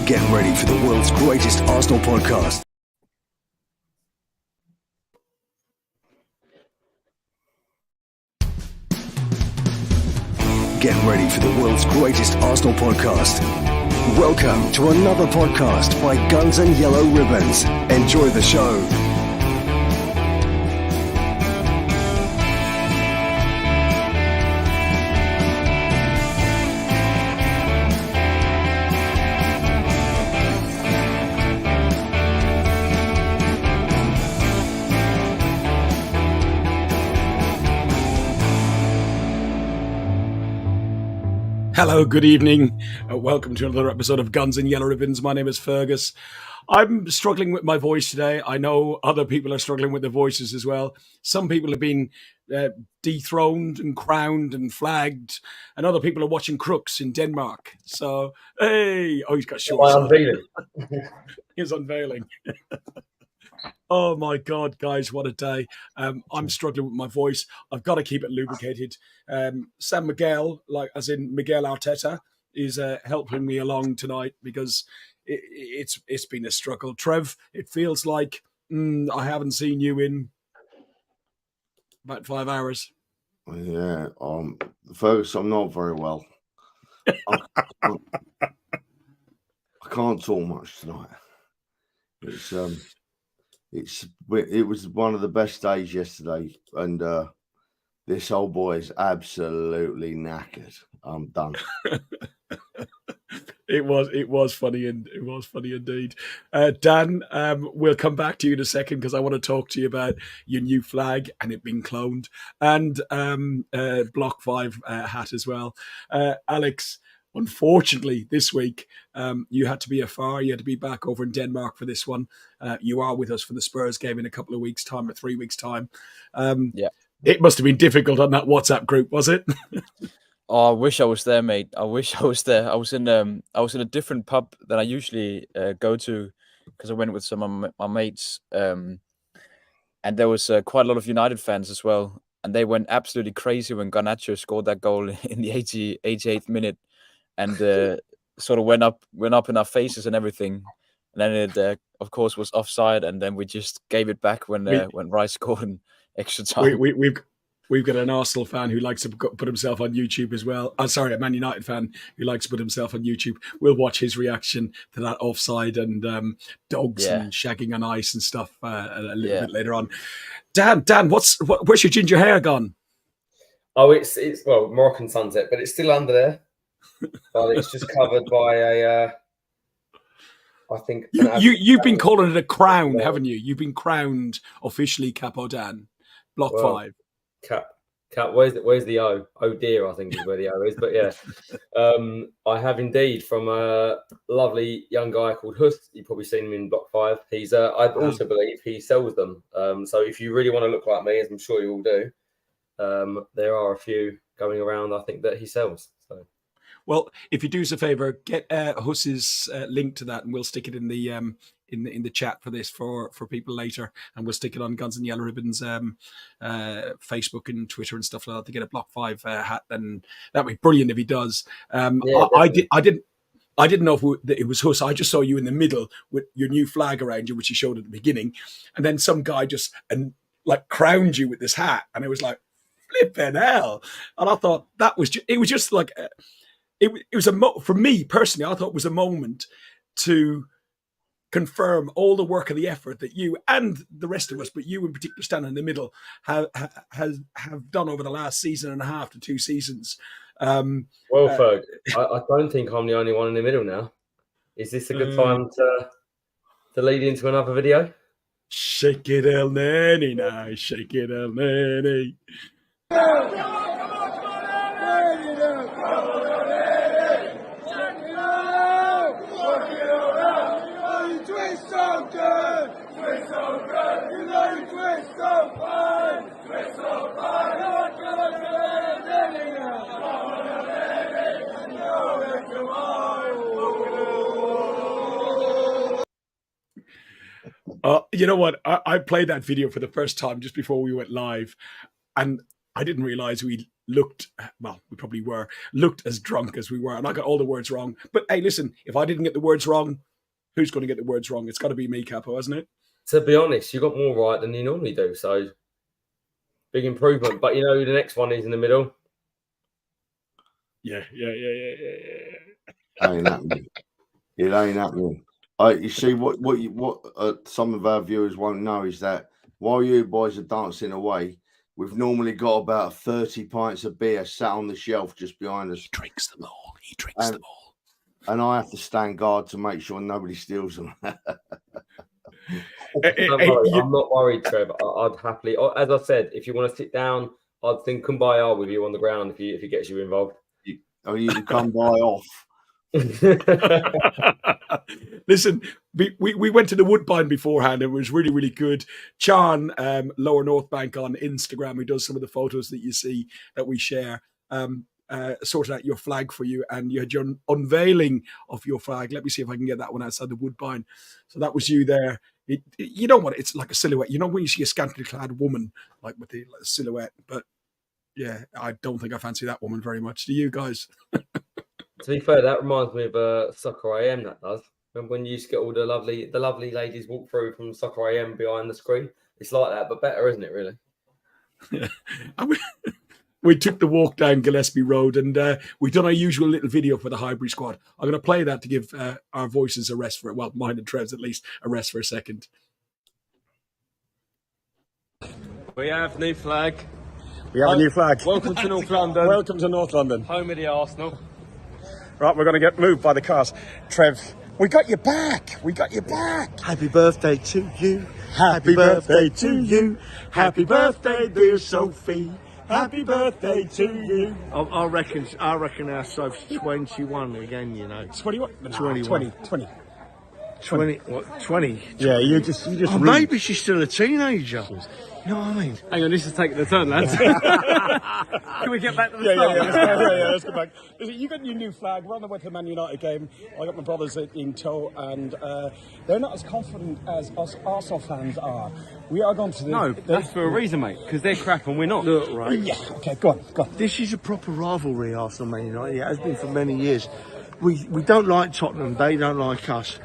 Get ready for the world's greatest Arsenal podcast. Get ready for the world's greatest Arsenal podcast. Welcome to another podcast by Guns and Yellow Ribbons. Enjoy the show. Hello, good evening. Welcome to another episode of Guns and Yellow Ribbons. My name is Fergus. I'm struggling with my voice today. I know other people are struggling with their voices as well. Some people have been dethroned and crowned and flagged, and other people are watching Crooks in Denmark. So, hey, he's got short. Unveiling. He's unveiling. Oh my God, guys, what a day. I'm struggling with my voice. I've got to keep it lubricated. Sam Miguel, like as in Miguel Arteta, is helping me along tonight because it's been a struggle. Trev, it feels like I haven't seen you in about 5 hours. Yeah, Fergus, I'm not very well. I can't talk much tonight. It was one of the best days yesterday, and this old boy is absolutely knackered. I'm done. It was funny, and it was funny indeed. Dan, we'll come back to you in a second because I want to talk to you about your new flag and it being cloned, and Block 5 hat as well. Alex, unfortunately, this week you had to be afar. You had to be back over in Denmark for this one. You are with us for the Spurs game in a couple of weeks' time or 3 weeks' time. Yeah, it must have been difficult on that WhatsApp group, was it? Oh, I wish I was there, mate. I wish I was there. I was in a different pub than I usually go to because I went with some of my mates, and there was quite a lot of United fans as well, and they went absolutely crazy when Garnacho scored that goal in the 88th minute, and sort of went up in our faces and everything. And then it, of course, was offside, and then we just gave it back when Riiice scored in extra time. We've got an Arsenal fan who likes to put himself on YouTube as well. A Man United fan who likes to put himself on YouTube. We'll watch his reaction to that offside and dogs and shagging on ice and stuff a little bit later on. Dan, where's your ginger hair gone? Oh, it's Moroccan sunset, but it's still under there. But it's just covered by a. I think you've been calling it a crown, haven't you? You've been crowned officially Capo Dan, Block 5. Cap. Where's the O? Oh dear, I think is where the O is. But yeah, I have indeed from a lovely young guy called Huss. You've probably seen him in Block 5. He's I also believe he sells them. So if you really want to look like me, as I'm sure you all do, there are a few going around. I think that he sells. So. Well, if you do us a favour, get Huss's link to that, and we'll stick it in the chat for this for people later, and we'll stick it on Guns and Yellow Ribbons Facebook and Twitter and stuff like that to get a Block 5 hat. Then that'd be brilliant if he does. I didn't know if it was Huss. I just saw you in the middle with your new flag around you, which you showed at the beginning, and then some guy just crowned you with this hat, and it was like flipping hell. And I thought it was just like. It was for me personally, I thought it was a moment to confirm all the work and the effort that you and the rest of us, but you in particular standing in the middle, have done over the last season and a half to 2 seasons. Ferg, I don't think I'm the only one in the middle now. Is this a good time to lead into another video? Shake it, El Nene, now. Shake it, El Nene. You know what? I played that video for the first time just before we went live, and I didn't realize we looked, well, we probably looked as drunk as we were. And I got all the words wrong. But hey, listen, if I didn't get the words wrong, who's going to get the words wrong? It's got to be me, Capo, hasn't it? To be honest, you got more right than you normally do. So big improvement. But the next one is in the middle. Yeah. Ain't happening. It ain't happening. You see what some of our viewers won't know is that while you boys are dancing away, we've normally got about 30 pints of beer sat on the shelf just behind us. He drinks them all. And I have to stand guard to make sure nobody steals them. I'm not worried, Trev. I'd happily, as I said, if you want to sit down, I'd think kumbaya with you on the ground if it gets you involved. You can come by off. Listen, we went to the Woodbine beforehand. It was really, really good. Chan, Lower North Bank on Instagram, who does some of the photos that you see that we share, sorted out your flag for you, and you had your unveiling of your flag. Let me see if I can get that one outside the Woodbine. So that was you there. You know what? It's like a silhouette. You know when you see a scantily clad woman, like with the silhouette. But yeah, I don't think I fancy that woman very much. Do you guys? To be fair, that reminds me of Soccer AM. That does. Remember when you used to get all the lovely ladies walk through from Soccer AM behind the screen? It's like that, but better, isn't it? Really? Yeah. We took the walk down Gillespie Road, and we've done our usual little video for the Highbury squad. I'm going to play that to give our voices a rest for it. Well, mine and Trev's at least a rest for a second. We have new flag. We have a new flag. Welcome to North London. Welcome to North London. Home of the Arsenal. Right, we're going to get moved by the cars. Trev, we got you back. We got you back. Happy birthday to you. Happy birthday to you. Happy birthday, dear Sophie. Happy birthday to you. I reckon our Soph's 21 again, 21? 21. 20. 20. What? 20? Yeah, you just Maybe she's still a teenager. You know what I mean? Hang on, this is taking the turn, lads. Can we get back to the start? Let's go back. Listen, you got your new flag. We're on the way to the Man United game. I got my brothers in tow, and they're not as confident as us Arsenal fans are. We are going to... No, that's for a reason, mate, because they're crap and we're not. Look, right. Yeah, okay, go on. This is a proper rivalry, Arsenal Man United. It has been for many years. We don't like Tottenham. They don't like us.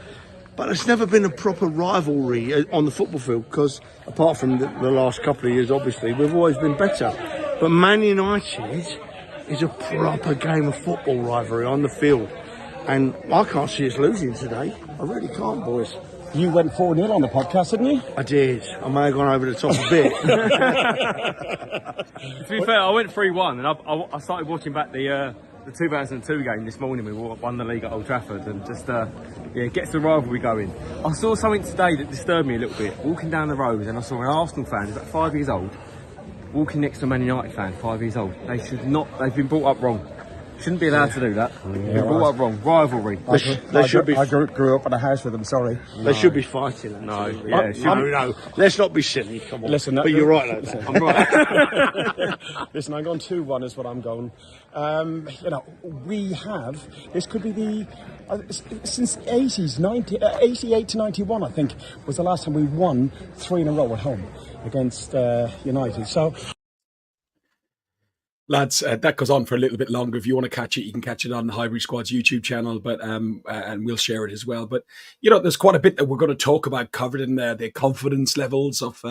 But it's never been a proper rivalry on the football field because, apart from the last couple of years, obviously, we've always been better. But Man United is a proper game of football rivalry on the field. And I can't see us losing today. I really can't, boys. You went 4-0 on the podcast, didn't you? I did. I may have gone over the top a bit. To be fair, I went 3-1 and I started watching back the 2002 game this morning. We won the league at Old Trafford and just gets the rivalry going. I saw something today that disturbed me a little bit. Walking down the road and I saw an Arsenal fan who's about 5 years old walking next to a Man United fan, 5 years old. They should not. They've been brought up wrong. Shouldn't be allowed to do that. They've been brought up wrong. Rivalry. They should be. I grew up in a house with them. Sorry. They should be fighting. No, No. Let's not be silly. Come on. Listen, but you're right, lad. I'm right. Listen, I'm going 2-1 is what I'm going. We have, this could be the, since the 80s, 88 to 91, I think, was the last time we won 3 in a row at home against United. So, Lads, that goes on for a little bit longer. If you want to catch it, you can catch it on the Highbury Squad's YouTube channel, but and we'll share it as well. But, there's quite a bit that we're going to talk about covered in there. The confidence levels of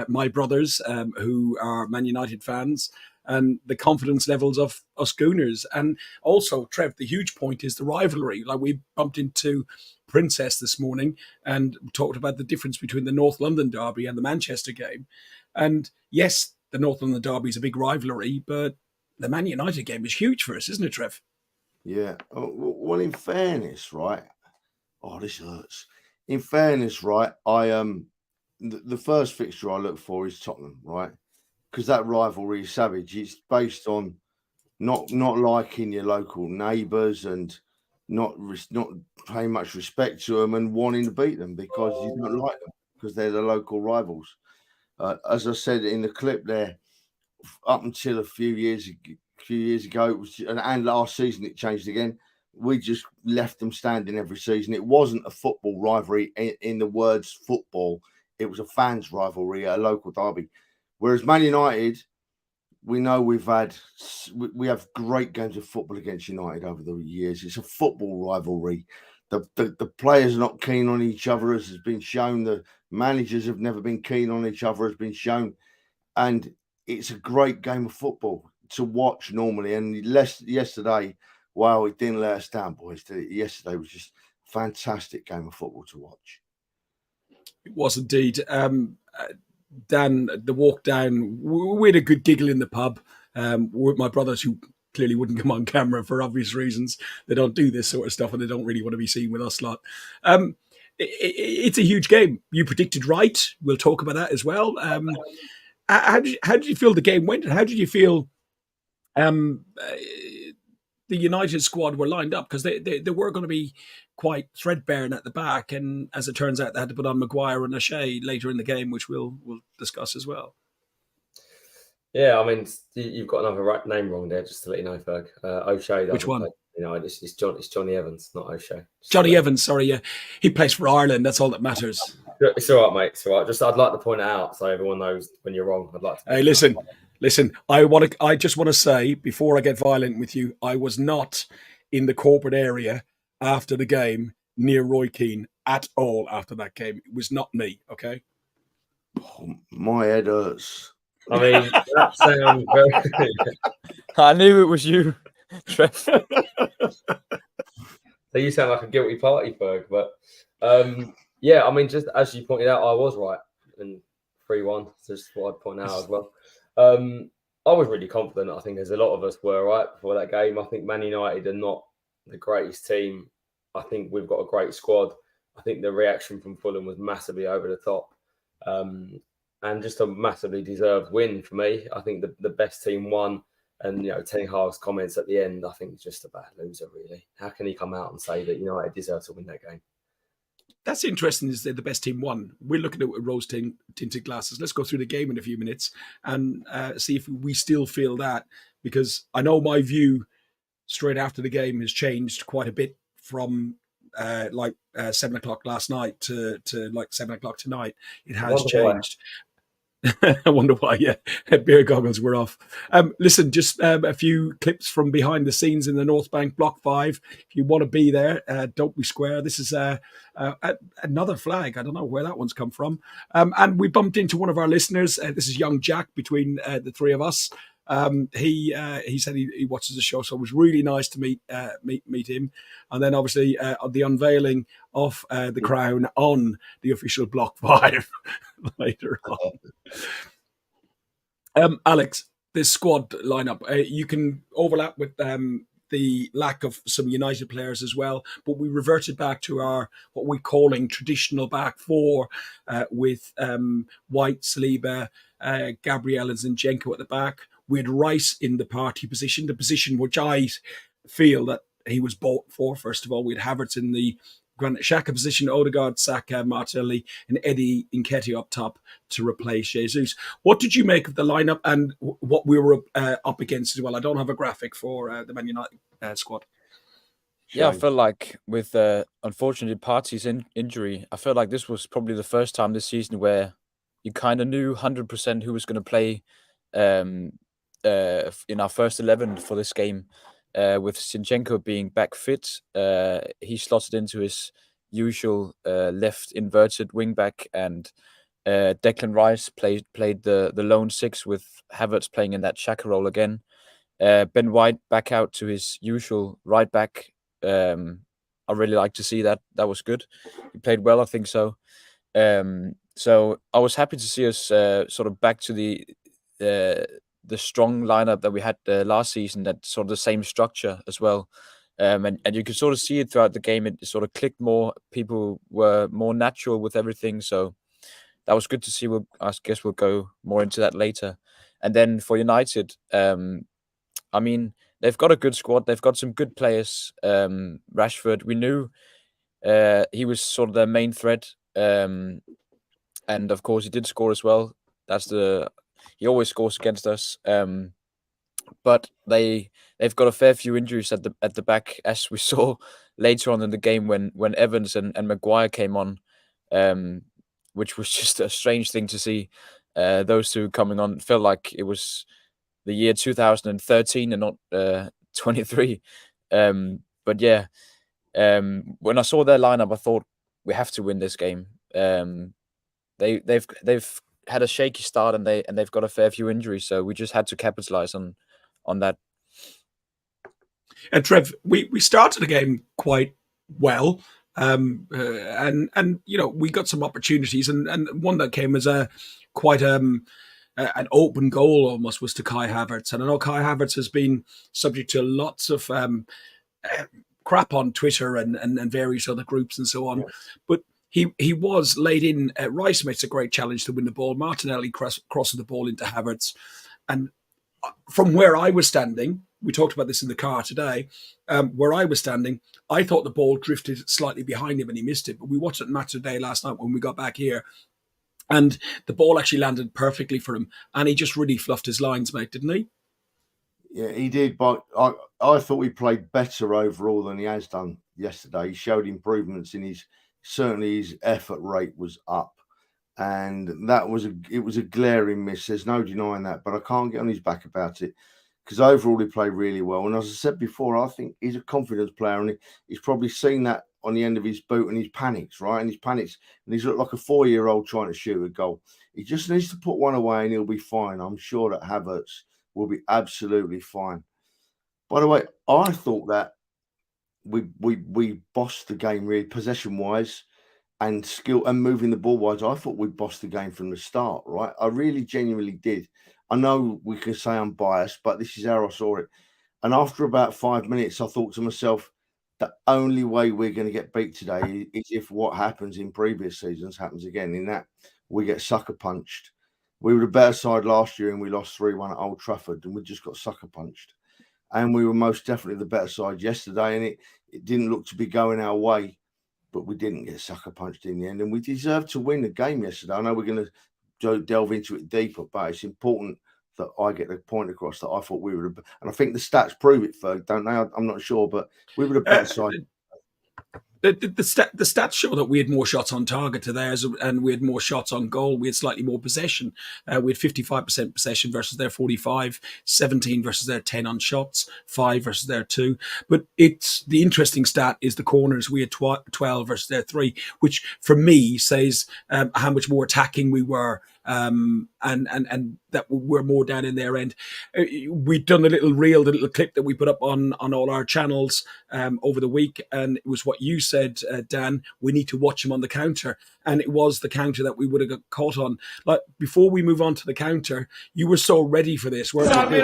my brothers who are Man United fans and the confidence levels of us Gooners. And also, Trev, the huge point is the rivalry. Like we bumped into Princess this morning and talked about the difference between the North London derby and the Manchester game. And yes, the North London derby is a big rivalry, but the Man United game is huge for us, isn't it, Trev? Yeah. Well, in fairness, right? Oh, this hurts. In fairness, right? The first fixture I look for is Tottenham, right? Because that rivalry is savage. It's based on not liking your local neighbours and not paying much respect to them and wanting to beat them because you don't like them because they're the local rivals. As I said in the clip there, up until a few years ago, it was, and last season it changed again. We just left them standing every season. It wasn't a football rivalry in the words football. It was a fans' rivalry at a local derby. Whereas Man United, we know we have great games of football against United over the years. It's a football rivalry. The players are not keen on each other, as has been shown. The managers have never been keen on each other, has been shown. And it's a great game of football to watch normally. And yesterday, wow, it didn't let us down, boys. Yesterday was just a fantastic game of football to watch. It was indeed. Dan, the walk down, we had a good giggle in the pub with my brothers, who clearly wouldn't come on camera for obvious reasons. They don't do this sort of stuff, and they don't really want to be seen with us lot. It's a huge game. You predicted right. We'll talk about that as well. How did you feel the game went, and how did you feel the United squad were lined up? Because they were going to be quite threadbare at the back, and as it turns out, they had to put on Maguire and O'Shea later in the game, which we'll discuss as well. Yeah, I mean, you've got another name wrong there, just to let you know, Ferg. O'Shea. Which one? It's Johnny Evans, not O'Shea. Johnny Evans, sorry, yeah. He plays for Ireland, that's all that matters. It's all right, mate. It's all right. I'd like to point it out so everyone knows when you're wrong. I'd like to. Hey, listen. I just want to say, before I get violent with you, I was not in the corporate area after the game near Roy Keane at all. After that game, it was not me. Okay. Oh, my head hurts. I mean, that sounds very. I knew it was you, Trev. So you sound like a guilty party, Ferg. But yeah, I mean, just as you pointed out, I was right. And 3-1, just what I'd point out as well. I was really confident. I think as a lot of us were right before that game. I think Man United are not the greatest team. I think we've got a great squad. I think the reaction from Fulham was massively over the top. And just a massively deserved win for me. I think the best team won. And, Ten Hag's comments at the end, I think, is just a bad loser, really. How can he come out and say that United deserve to win that game? That's interesting, is that the best team won. We're looking at rose-tinted glasses. Let's go through the game in a few minutes and see if we still feel that, because I know my view straight after the game has changed quite a bit from 7 o'clock last night to like 7 o'clock tonight. It has changed. I wonder why. Yeah, beer goggles were off. Listen, just a few clips from behind the scenes in the North Bank Block 5. If you want to be there, don't be square. This is another flag. I don't know where that one's come from. And we bumped into one of our listeners. This is young Jack between the three of us. He said he watches the show, so it was really nice to meet him. And then obviously the unveiling of the crown on the official Block 5 later on. Alex, this squad lineup, you can overlap with the lack of some United players as well, but we reverted back to our what we're calling traditional back four with White, Saliba, Gabriel and Zinchenko at the back. We had Riiice in the party position, the position which I feel that he was bought for. First of all, we had Havertz in the Granit Xhaka position, Odegaard, Saka, Martinelli, and Eddie Nketiah up top to replace Jesus. What did you make of the lineup and what we were up against as well? I don't have a graphic for the Man United squad. Yeah, I felt like with unfortunately Partey's injury, I felt like this was probably the first time this season where you kind of knew 100% who was going to play in our first 11 for this game. With Zinchenko being back fit, he slotted into his usual left inverted wing back, and Declan Riiice played the lone six with Havertz playing in that Xhaka role again. Ben White back out to his usual right back. I really like to see that. That was good. He played well, I think so. So I was happy to see us sort of back to the strong lineup that we had last season, that sort of the same structure as well. And you could sort of see it throughout the game. It sort of clicked more. People were more natural with everything. So that was good to see. I guess we'll go more into that later. And then for United, I mean, they've got a good squad. They've got some good players. Rashford, we knew he was sort of their main threat. And of course, he did score as well. He always scores against us. But they've got a fair few injuries at the back, as we saw later on in the game when Evans and Maguire came on, which was just a strange thing to see. Those two coming on, felt like it was the year 2013 and not 23. But yeah, when I saw their lineup, I thought we have to win this game. They've had a shaky start and they've got a fair few injuries, so we just had to capitalize on that. And Trev, we started the game quite well, and we got some opportunities, and one that came as quite an open goal almost was to Kai Havertz, and I know Kai Havertz has been subject to lots of crap on Twitter and various other groups and so on, but he was laid in. Riiice makes a great challenge to win the ball. Martinelli crosses the ball into Havertz, and from where I was standing, we talked about this in the car today, where I was standing, I thought the ball drifted slightly behind him and he missed it. But we watched it match today last night when we got back here, and the ball actually landed perfectly for him. And he just really fluffed his lines, mate, didn't he? Yeah, he did. But I thought he played better overall than he has done yesterday. He showed improvements in certainly his effort rate was up. And it was a glaring miss. There's no denying that, but I can't get on his back about it because overall he played really well. And as I said before, I think he's a confidence player, and he's probably seen that on the end of his boot, and he panics, right? And he's looked like a 4-year-old trying to shoot a goal. He just needs to put one away, and he'll be fine. I'm sure that Havertz will be absolutely fine. By the way, I thought that we bossed the game really possession wise. And skill and moving the ball wise, I thought we bossed the game from the start, right? I really genuinely did. I know we can say I'm biased, but this is how I saw it. And after about 5 minutes, I thought to myself, the only way we're going to get beat today is if what happens in previous seasons happens again, in that we get sucker punched. We were the better side last year and we lost 3-1 at Old Trafford, and we just got sucker punched. And we were most definitely the better side yesterday, and it didn't look to be going our way. But we didn't get sucker punched in the end, and we deserved to win the game yesterday. I know we're going to delve into it deeper, but it's important that I get the point across that I thought we were, and I think the stats prove it, Ferg, don't they? I'm not sure, but we were the better side. The stats show that we had more shots on target to theirs, and we had more shots on goal. We had slightly more possession. We had 55% possession versus their 45, 17 versus their 10 on shots, 5 versus their 2. But it's the interesting stat is the corners. We had 12 versus their 3, which for me says how much more attacking we were. And that we're more down in their end. We'd done a little reel, the little clip that we put up on all our channels over the week, and it was what you said, Dan. We need to watch him on the counter, and it was the counter that we would have got caught on. Like before we move on to the counter, you were so ready for this, weren't you?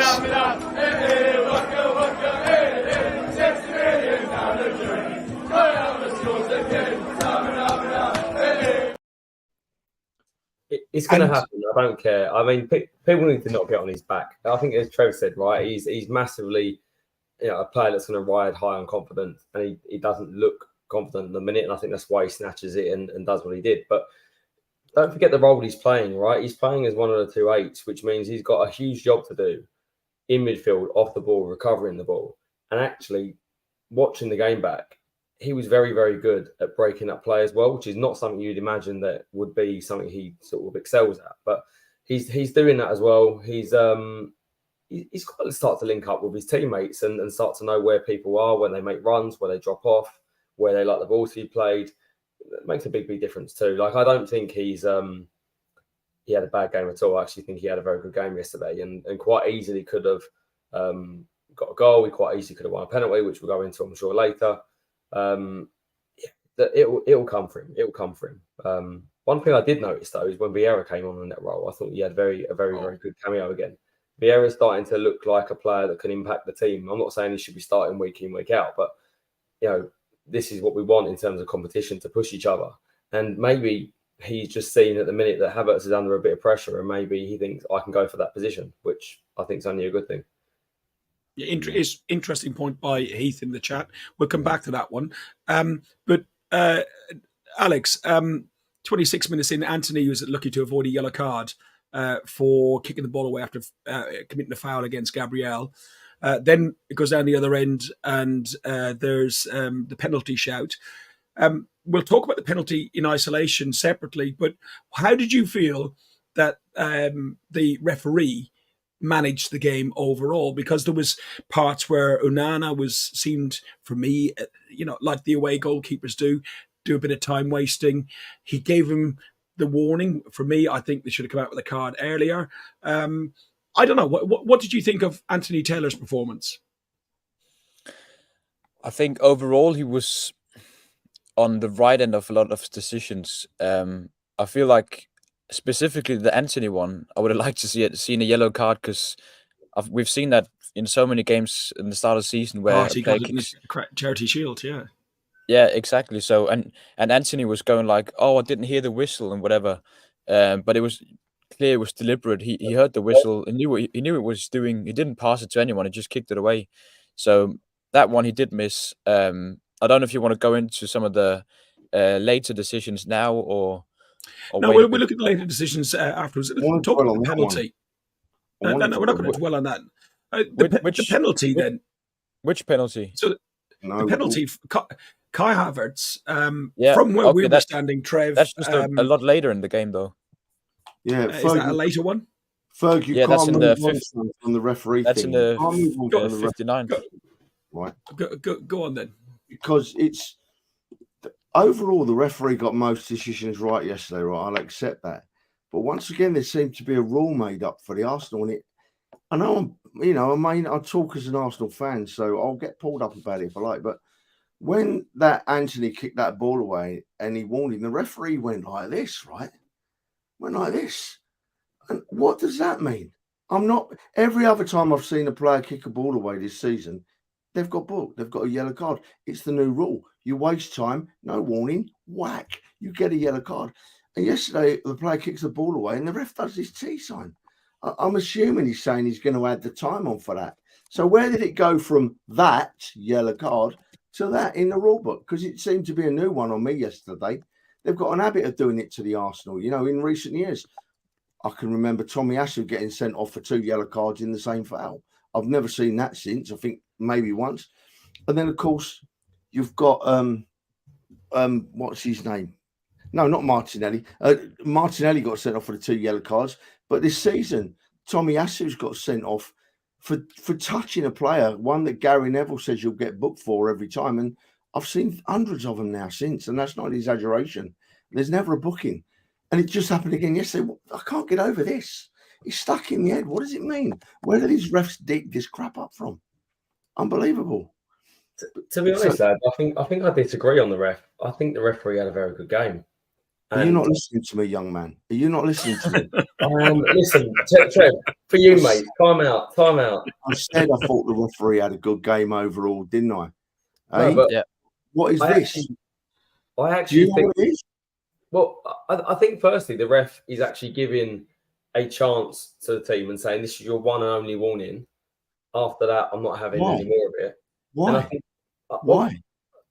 It's going to happen. I don't care. I mean, people need to not get on his back. I think, as Trev said, right, he's massively, a player that's going to ride high on confidence, and he doesn't look confident in the minute, and I think that's why he snatches it and does what he did. But don't forget the role he's playing, right? He's playing as one of the 2 8s, which means he's got a huge job to do in midfield, off the ball, recovering the ball, and actually watching the game back. He was very, very good at breaking up play as well, which is not something you'd imagine that would be something he sort of excels at. But he's doing that as well. He's got to start to link up with his teammates and start to know where people are when they make runs, where they drop off, where they like the ball to be played. It makes a big difference too. Like, I don't think he had a bad game at all. I actually think he had a very good game yesterday, and quite easily could have got a goal. He quite easily could have won a penalty, which we'll go into, I'm sure, later. It'll come for him. It'll come for him. One thing I did notice though is when Vieira came on in that role, I thought he had a very good cameo again. Vieira's starting to look like a player that can impact the team. I'm not saying he should be starting week in, week out, but this is what we want in terms of competition, to push each other. And maybe he's just seen at the minute that Havertz is under a bit of pressure, and maybe he thinks I can go for that position, which I think is only a good thing. Yeah, it's interesting point by Heath in the chat. We'll come back to that one. But Alex, 26 minutes in, Anthony was lucky to avoid a yellow card for kicking the ball away after committing a foul against Gabriel. Then it goes down the other end, and there's the penalty shout. We'll talk about the penalty in isolation separately, but how did you feel that the referee managed the game overall, because there was parts where Onana seemed for me, like the away goalkeepers do a bit of time wasting. He gave him the warning. For me, I think they should have come out with a card earlier. I don't know. What did you think of Anthony Taylor's performance? I think overall he was on the right end of a lot of decisions. I feel like specifically the Anthony one, I would have liked to seen a yellow card, because we've seen that in so many games in the start of the season where He got it in the Charity Shield, yeah. Yeah, exactly. So and Anthony was going like, "Oh, I didn't hear the whistle and whatever," but it was clear it was deliberate. He heard the whistle. He knew it was doing. He didn't pass it to anyone. He just kicked it away. So that one he did miss. I don't know if you want to go into some of the later decisions now or No, wait we'll a bit. look at the later decisions afterwards. want to Talk dwell about on the that one. penalty. I No, wanted we're to not going to dwell on that. The penalty then. Which penalty? So No, the penalty, Kai Havertz, Yeah, from where we okay, were standing, Trev. That's just a lot later in the game, though. yeah, Is that a later one? Ferg, you Yeah, that's can't in move the on fifth- from the referee That's thing. in You can't move on the from the 59th. right? Go on then. Because it's overall the referee got most decisions right yesterday, right? I'll accept that. But once again, there seemed to be a rule made up for the Arsenal, and I know I talk as an Arsenal fan, so I'll get pulled up about it if I like. But when that Anthony kicked that ball away and he warned him, the referee went like this, right? Went like this. And what does that mean? Every other time I've seen a player kick a ball away this season, they've got booked. They've got a yellow card. It's the new rule. You waste time, no warning, whack. You get a yellow card. And yesterday, the player kicks the ball away and the ref does his T sign. I'm assuming he's saying he's going to add the time on for that. So where did it go from that yellow card to that in the rule book? Because it seemed to be a new one on me yesterday. They've got an habit of doing it to the Arsenal, in recent years. I can remember Tommy Asu getting sent off for 2 yellow cards in the same foul. I've never seen that since. I think maybe once. And then, of course, you've got what's his name? No, not Martinelli. Martinelli got sent off for the 2 yellow cards. But this season, Tommy Asu's got sent off for touching a player, one that Gary Neville says you'll get booked for every time. And I've seen hundreds of them now since, and that's not an exaggeration. There's never a booking. And it just happened again yesterday. I can't get over this. It's stuck in the head. What does it mean? Where do these refs dig this crap up from? Unbelievable. To be honest, lad, I think I disagree on the ref. I think the referee had a very good game. Are you not listening to me, young man? Are you not listening to me? Listen, Trev, for you, mate, time out. I said I thought the referee had a good game overall, didn't I? No, but yeah. What is this? I Do actually you know think. what it is? Well, I think firstly the ref is actually giving a chance to the team and saying this is your one and only warning. After that, I'm not having any more of it. Why? And I think, Why?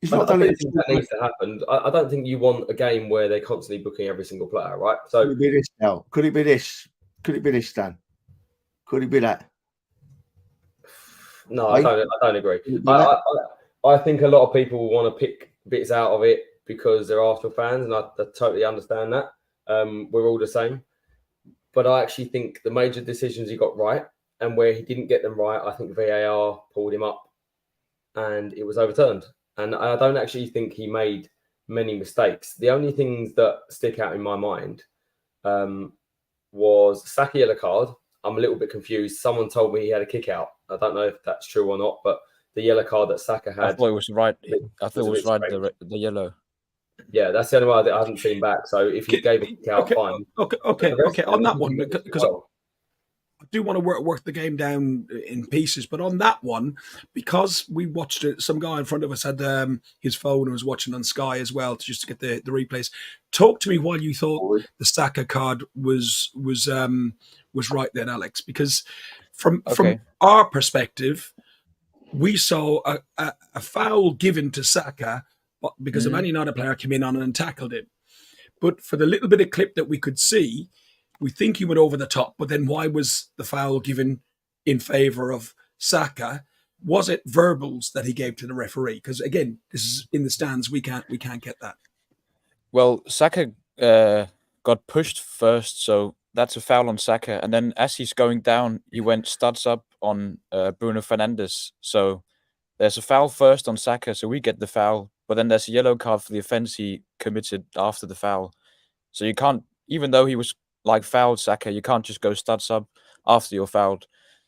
He's not done I it. think that needs to happen. I don't think you want a game where they're constantly booking every single player, right? So Could it be this now? Could it be this? Could it be this, Dan? Could it be that? no, I don't agree. I think a lot of people want to pick bits out of it because they're Arsenal fans, and I totally understand that. We're all the same. But I actually think the major decisions he got right, and where he didn't get them right, I think VAR pulled him up and it was overturned. And I don't actually think he made many mistakes. The only things that stick out in my mind was Saka yellow card. I'm a little bit confused. Someone told me he had a kick out. I don't know if that's true or not, but the yellow card that Saka had. I thought it was right. The yellow. Yeah, that's the only one that I haven't seen back. So if he gave a kick out, fine. Okay. On that one, because I do want to work the game down in pieces, but on that one, because we watched it, some guy in front of us had his phone and was watching on Sky as well, just to get the replays. Talk to me why you thought the Saka card was right then, Alex, because from our perspective, we saw a foul given to Saka because a Man United player came in on and tackled him. But for the little bit of clip that we could see, we think he went over the top. But then why was the foul given in favour of Saka? Was it verbals that he gave to the referee? Because again, this is in the stands. We can't get that. Well, Saka got pushed first, so that's a foul on Saka. And then as he's going down, he went studs up on Bruno Fernandes. So there's a foul first on Saka, so we get the foul. But then there's a yellow card for the offence he committed after the foul. So you can't, even though he was like fouled Saka, you can't just go studs up after you're fouled.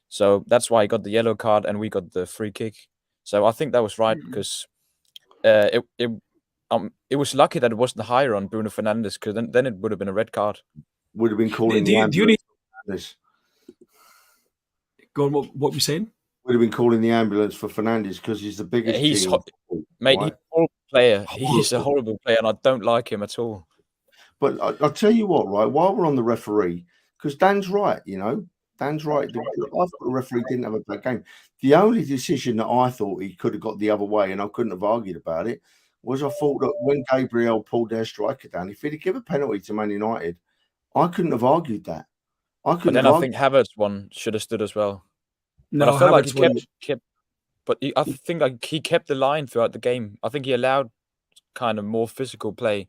So that's why he got the yellow card and we got the free kick. So I think that was right because it was lucky that it wasn't higher on Bruno Fernandes, because then it would have been a red card. Would have been calling the Do you ambulance. need... Go on, what were you saying? Would have been calling the ambulance for Fernandes because he's the biggest. He's mate. He's a horrible player. He's a horrible player, and I don't like him at all. But I'll tell you what, right? While we're on the referee, because Dan's right, Dan's right. I thought the referee didn't have a bad game. The only decision that I thought he could have got the other way, and I couldn't have argued about it, was I thought that when Gabriel pulled their striker down, if he'd have given a penalty to Man United, I couldn't have argued that. But then I think Havertz one should have stood as well. No, but I felt like he kept. But I think he kept the line throughout the game. I think he allowed kind of more physical play,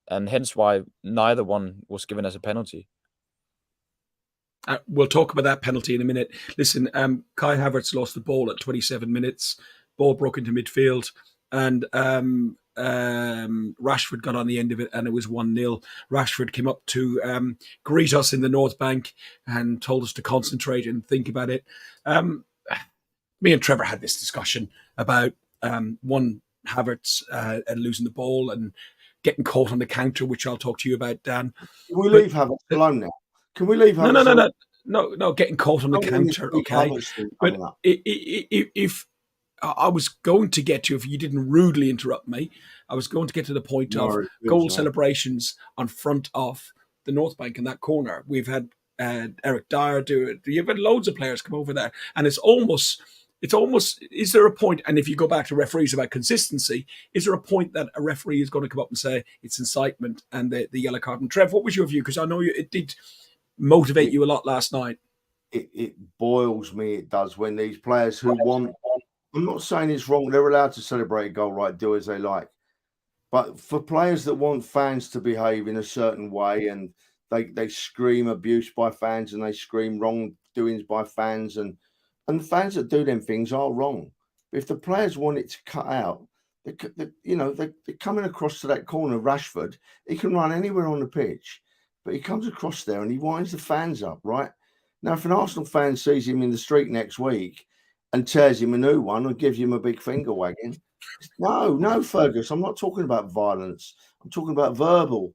and hence why neither one was given as a penalty. We'll talk about that penalty in a minute. Listen, Kai Havertz lost the ball at 27 minutes. Ball broke into midfield, and Rashford got on the end of it, and it was 1-0. Rashford came up to greet us in the North Bank and told us to concentrate and think about it. Me and Trevor had this discussion about one Havertz and losing the ball and getting caught on the counter, which I'll talk to you about, Dan. Can we leave Havertz alone now? Can we leave Havertz? No, getting caught on the counter, okay. But if I was going to get to, if you didn't rudely interrupt me, I was going to get to the point of goal celebrations on front of the North Bank in that corner. We've had Eric Dyer do it. You've had loads of players come over there, and it's almost. Is there a point? And if you go back to referees about consistency, is there a point that a referee is going to come up and say it's incitement and the yellow card? And Trev, what was your view? Because I know it did motivate you a lot last night. It boils me. It does when these players who want. I'm not saying it's wrong. They're allowed to celebrate a goal, right? Do as they like. But for players that want fans to behave in a certain way, and they scream abuse by fans and they scream wrongdoings by fans, and the fans that do them things are wrong. But if the players want it to cut out, they're coming across to that corner. Rashford, he can run anywhere on the pitch, but he comes across there and he winds the fans up, right? Now, if an Arsenal fan sees him in the street next week and tears him a new one or gives him a big finger wagging, no, Fergus, I'm not talking about violence. I'm talking about verbal.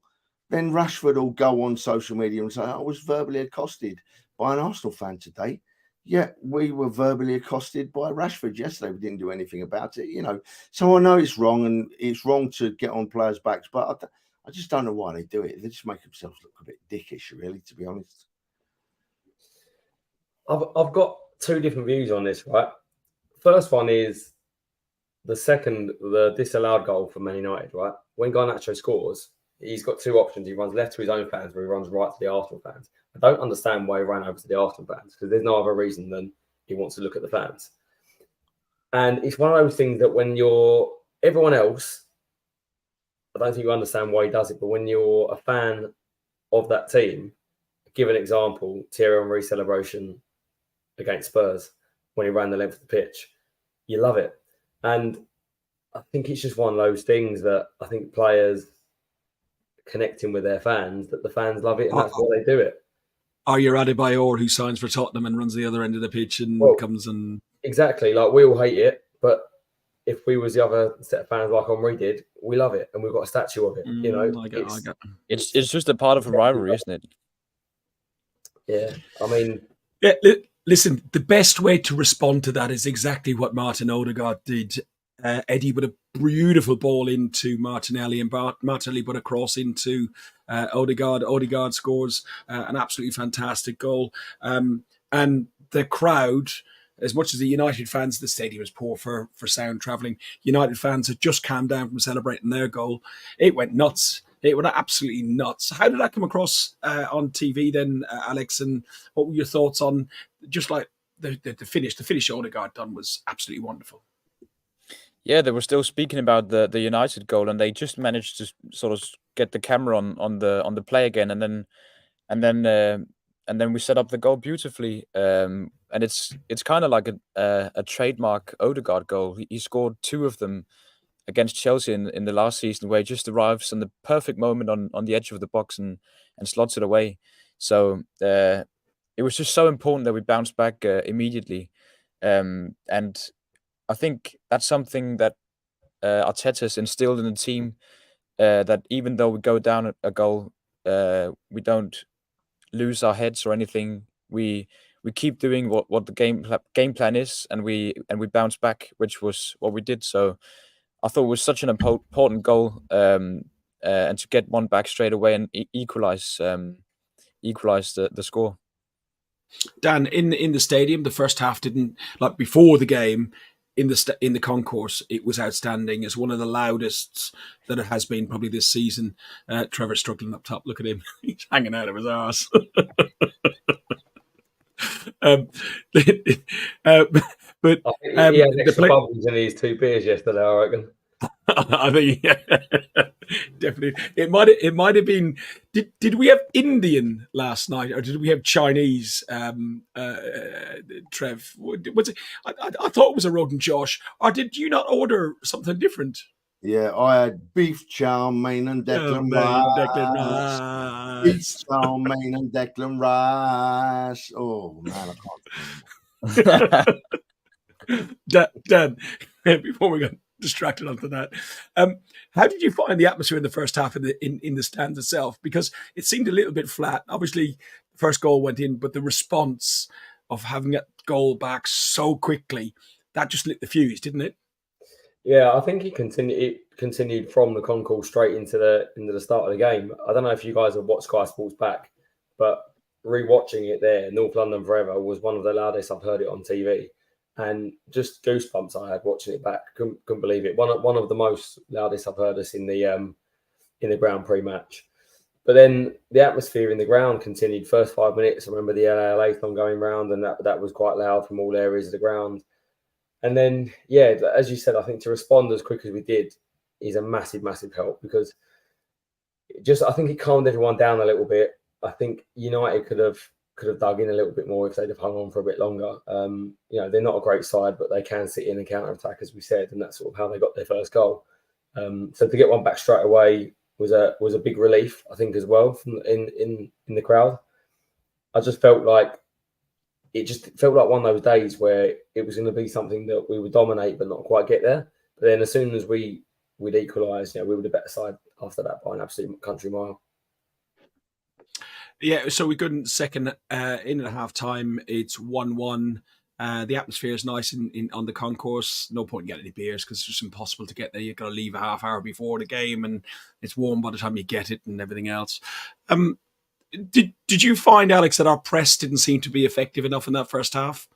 Then Rashford will go on social media and say, I was verbally accosted by an Arsenal fan today. Yeah, we were verbally accosted by Rashford yesterday. We didn't do anything about it, So I know it's wrong, and it's wrong to get on players' backs, but I just don't know why they do it. They just make themselves look a bit dickish, really, to be honest. I've got two different views on this, right? First one is the disallowed goal for Man United, right? When Garnacho scores, he's got two options. He runs left to his own fans, or he runs right to the Arsenal fans. I don't understand why he ran over to the Arsenal fans, because there's no other reason than he wants to look at the fans. And it's one of those things that when you're everyone else, I don't think you understand why he does it, but when you're a fan of that team, give an example, Thierry Henry celebration against Spurs when he ran the length of the pitch, you love it. And I think it's just one of those things that I think players connecting with their fans, that the fans love it, and that's why they do it. Are you Adebayor, who signs for Tottenham and runs the other end of the pitch and comes and... Exactly. Like, we all hate it, but if we was the other set of fans like Henry did, we love it, and we've got a statue of it. I get. It's just a part of a rivalry, isn't it? Yeah, I mean... Yeah, listen, the best way to respond to that is exactly what Martin Odegaard did. Eddie put a beautiful ball into Martinelli, and Martinelli put a cross into Odegaard. Odegaard scores an absolutely fantastic goal. And the crowd, as much as the United fans, the stadium is poor for sound travelling. United fans had just calmed down from celebrating their goal. It went nuts. It went absolutely nuts. How did that come across on TV then, Alex? And what were your thoughts on just like the finish? The finish Odegaard done was absolutely wonderful. Yeah, they were still speaking about the United goal, and they just managed to sort of get the camera on the play again, and and then we set up the goal beautifully. And it's kind of like a trademark Odegaard goal. He scored 2 of them against Chelsea in the last season, where he just arrives in the perfect moment on the edge of the box and slots it away. So it was just so important that we bounced back immediately. And I think that's something that Arteta's instilled in the team, that even though we go down a goal, we don't lose our heads or anything. We keep doing what the game plan is, and we bounce back, which was what we did. So I thought it was such an important goal, and to get one back straight away and equalize the score. Dan, in the stadium, the first half didn't, like before the game, in the concourse, it was outstanding. It's one of the loudest that it has been probably this season. Trevor's struggling up top. Look at him; he's hanging out of his arse. But I think he had the extra bubbles in his 2 beers yesterday, I reckon. I think definitely it might have been. Did we have Indian last night, or did we have Chinese? Trev, was it? I thought it was a Rogan Josh. Or did you not order something different? Yeah, I had beef chow mein and Declan Riiice. Beef Riiice. chow mein and Declan Riiice. Oh man, I can't remember. Dan, before we get distracted onto that, how did you find the atmosphere in the first half in the stands itself? Because it seemed a little bit flat. Obviously, the first goal went in, but the response of having a goal back so quickly, that just lit the fuse, didn't it? Yeah, I think it continued from the concourse straight into the start of the game. I don't know if you guys have watched Sky Sports back, but rewatching it there, North London Forever was one of the loudest I've heard it on TV, and just goosebumps I had watching it back. Couldn't believe it. One of the most loudest I've heard us in the ground pre-match. But then the atmosphere in the ground continued. First 5 minutes, I remember the LA song going round, and that was quite loud from all areas of the ground. And then, yeah, as you said, I think to respond as quick as we did is a massive, massive help, because I think it calmed everyone down a little bit. I think United could have dug in a little bit more if they'd have hung on for a bit longer. They're not a great side, but they can sit in and counter attack, as we said, and that's sort of how they got their first goal. So to get one back straight away was a big relief, I think, as well from in the crowd. I just felt like one of those days where it was going to be something that we would dominate but not quite get there. But then as soon as we'd equalise, we were the better side after that by an absolute country mile. Yeah, so we got in second in at half time. It's 1-1. The atmosphere is nice on the concourse. No point in getting any beers because it's just impossible to get there. You've got to leave a half hour before the game, and it's warm by the time you get it and everything else. Did you find, Alex, that our press didn't seem to be effective enough in that first half?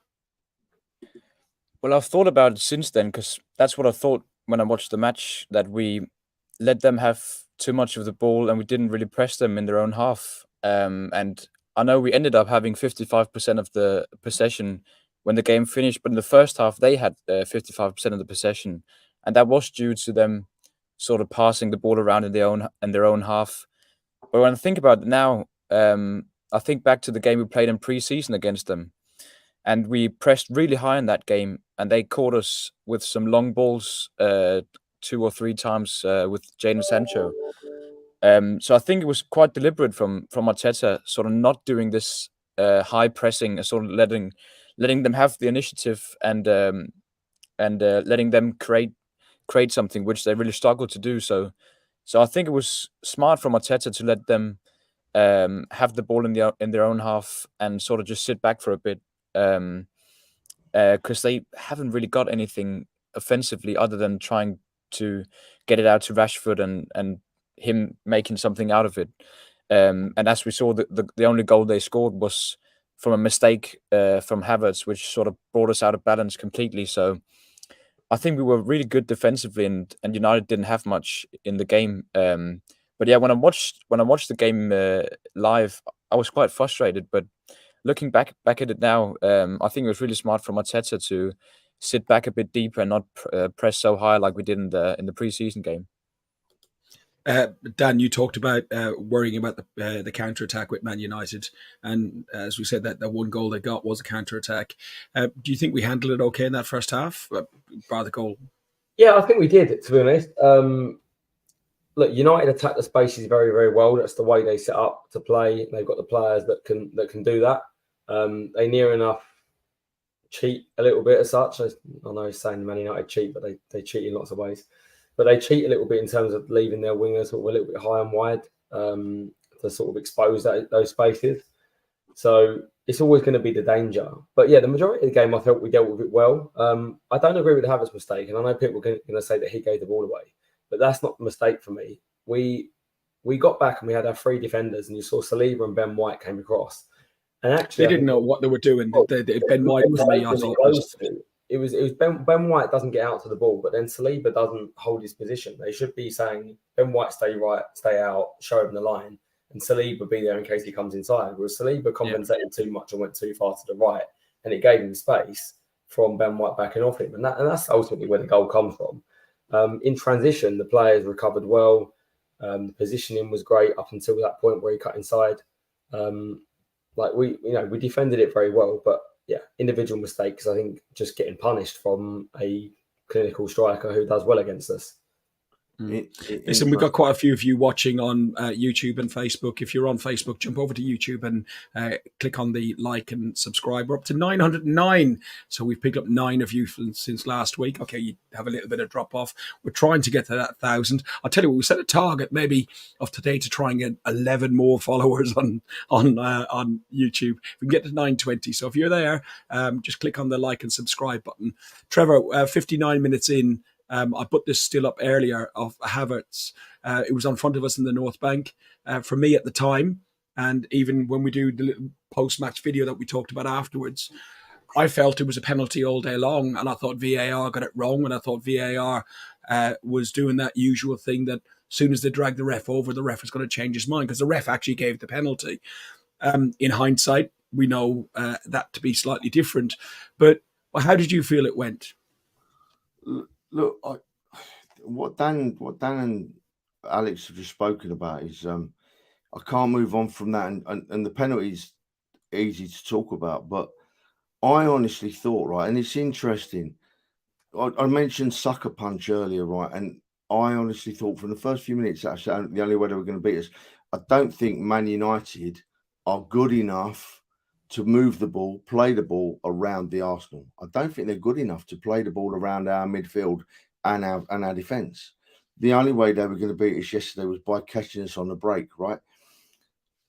Well, I've thought about it since then, because that's what I thought when I watched the match, that we let them have too much of the ball and we didn't really press them in their own half. And I know we ended up having 55% of the possession when the game finished, but in the first half they had 55% of the possession, and that was due to them sort of passing the ball around in their own half. But when I think about it now, I think back to the game we played in pre-season against them, and we pressed really high in that game, and they caught us with some long balls 2 or 3 times with Jadon Sancho. So I think it was quite deliberate from Arteta, sort of not doing this high pressing, sort of letting them have the initiative and letting them create something, which they really struggled to do. So I think it was smart from Arteta to let them have the ball in their own half and sort of just sit back for a bit, because they haven't really got anything offensively other than trying to get it out to Rashford and him making something out of it. And as we saw, the only goal they scored was from a mistake from Havertz, which sort of brought us out of balance completely. So I think we were really good defensively, and United didn't have much in the game. But yeah, when I watched the game live, I was quite frustrated. But looking back at it now, I think it was really smart from Arteta to sit back a bit deeper and not press so high like we did in the preseason game. Dan, you talked about worrying about the counter attack with Man United, and as we said, that the one goal they got was a counter attack. Do you think we handled it okay in that first half, bar the goal? Yeah, I think we did, to be honest. Look, United attack the spaces very, very well. That's the way they set up to play. They've got the players that can do that. They near enough cheat a little bit as such. I know saying Man United cheat, but they cheat in lots of ways. But they cheat a little bit in terms of leaving their wingers sort of a little bit high and wide to sort of expose those spaces. So it's always going to be the danger. But yeah, the majority of the game, I felt we dealt with it well. I don't agree with the Havertz mistake, and I know people are going to say that he gave the ball away, but that's not the mistake for me. We got back and we had our 3 defenders, and you saw Saliba and Ben White came across. And actually, they didn't know what they were doing. Ben White, for me, I thought it was Ben White doesn't get out to the ball, but then Saliba doesn't hold his position. They should be saying Ben White stay right, stay out, show him the line, and Saliba be there in case he comes inside. Whereas Saliba compensated too much and went too far to the right, and it gave him space from Ben White backing off him, and that's ultimately where the goal comes from. In transition, the players recovered well. The positioning was great up until that point where he cut inside. We defended it very well, but yeah, individual mistakes. I think just getting punished from a clinical striker who does well against us. Listen, we've got quite a few of you watching on YouTube and Facebook. If you're on Facebook, jump over to YouTube and click on the like and subscribe. We're up to 909. So we've picked up 9 of you since last week. Okay, you have a little bit of drop off. We're trying to get to that 1,000. I'll tell you what, we set a target maybe of today to try and get 11 more followers on YouTube. We can get to 920. So if you're there, just click on the like and subscribe button. Trevor, 59 minutes in. I put this still up earlier of Havertz. It was on front of us in the North Bank. For me at the time, and even when we do the little post-match video that we talked about afterwards, I felt it was a penalty all day long, and I thought VAR got it wrong, and I thought VAR was doing that usual thing that as soon as they drag the ref over, the ref is going to change his mind because the ref actually gave the penalty. In hindsight, we know that to be slightly different. But how did you feel it went? Look, what Dan and Alex have just spoken about is I can't move on from that, and the penalty's easy to talk about, but I honestly thought, right, and it's interesting. I mentioned sucker punch earlier, right, and I honestly thought from the first few minutes that the only way they were going to beat us. I don't think Man United are good enough to move the ball, play the ball around the Arsenal. I don't think they're good enough to play the ball around our midfield and our defence. The only way they were going to beat us yesterday was by catching us on the break, right?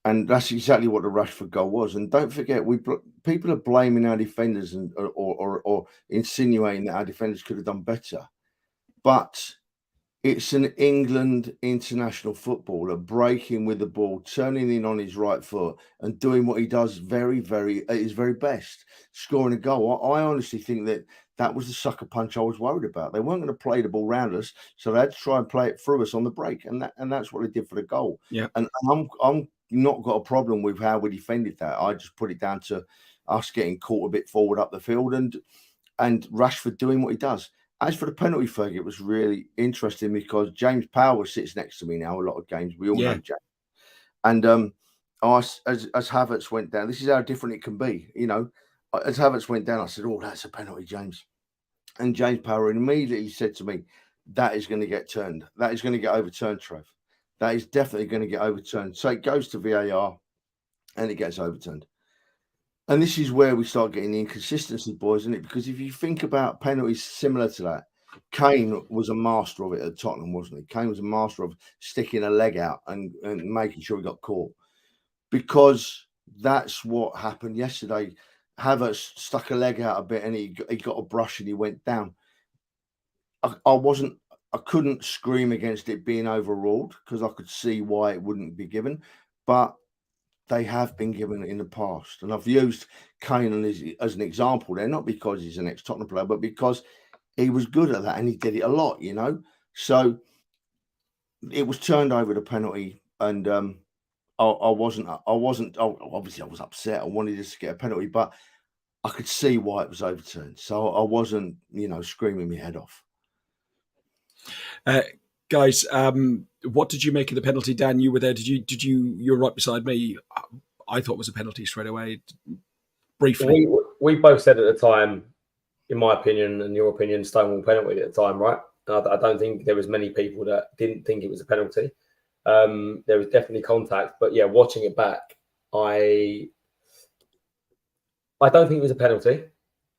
And that's exactly what the Rashford goal was. And don't forget, people are blaming our defenders or insinuating that our defenders could have done better. But it's an England international footballer breaking with the ball, turning in on his right foot and doing what he does at his very best, scoring a goal. I honestly think that was the sucker punch I was worried about. They weren't going to play the ball around us, so they had to try and play it through us on the break, and that's what they did for the goal. Yeah. And I'm not got a problem with how we defended that. I just put it down to us getting caught a bit forward up the field and Rashford doing what he does. As for the penalty, Ferg, it was really interesting because James Power sits next to me now a lot of games. We all know James. And as Havertz went down, this is how different it can be. You know, as Havertz went down, I said, "Oh, that's a penalty, James." And James Power immediately said to me, "That is going to get turned. That is going to get overturned, Trev. That is definitely going to get overturned." So it goes to VAR and it gets overturned. And this is where we start getting the inconsistency, boys, isn't it? Because if you think about penalties similar to that, Kane was a master of it at Tottenham, wasn't he? Kane was a master of sticking a leg out and making sure he got caught. Because that's what happened yesterday. Havertz stuck a leg out a bit and he got a brush and he went down. I couldn't scream against it being overruled because I could see why it wouldn't be given. But they have been given in the past. And I've used Kane as an example there, not because he's an ex-Tottenham player, but because he was good at that and he did it a lot, you know. So it was turned over the penalty, and obviously I was upset. I wanted us to get a penalty, but I could see why it was overturned. So I wasn't, screaming my head off. Guys, what did you make of the penalty, Dan? You were there. You're right beside me. I thought it was a penalty straight away. Briefly, we both said at the time, in my opinion and your opinion, Stonewall penalty at the time, right? And I don't think there was many people that didn't think it was a penalty. There was definitely contact, but yeah, watching it back, I don't think it was a penalty.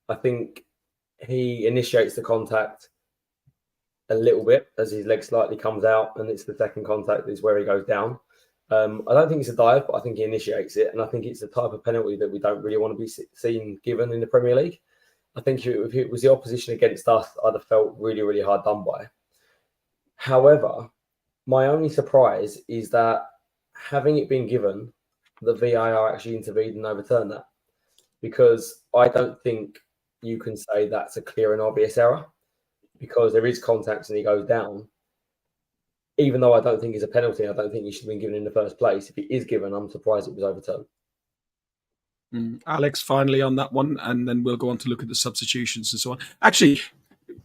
I think he initiates the contact a little bit as his leg slightly comes out, and it's the second contact is where he goes down. I don't think it's a dive, but I think he initiates it, and I think it's the type of penalty that we don't really want to be seen given in the Premier League. I think if it was the opposition against us, I'd have felt really, really hard done by. However, my only surprise is that having it been given, the VAR actually intervened and overturned that, because I don't think you can say that's a clear and obvious error, because there is contact and he goes down. Even though I don't think it's a penalty, I don't think he should have been given in the first place. If it is given, I'm surprised it was overturned. Alex, finally on that one, and then we'll go on to look at the substitutions and so on. Actually,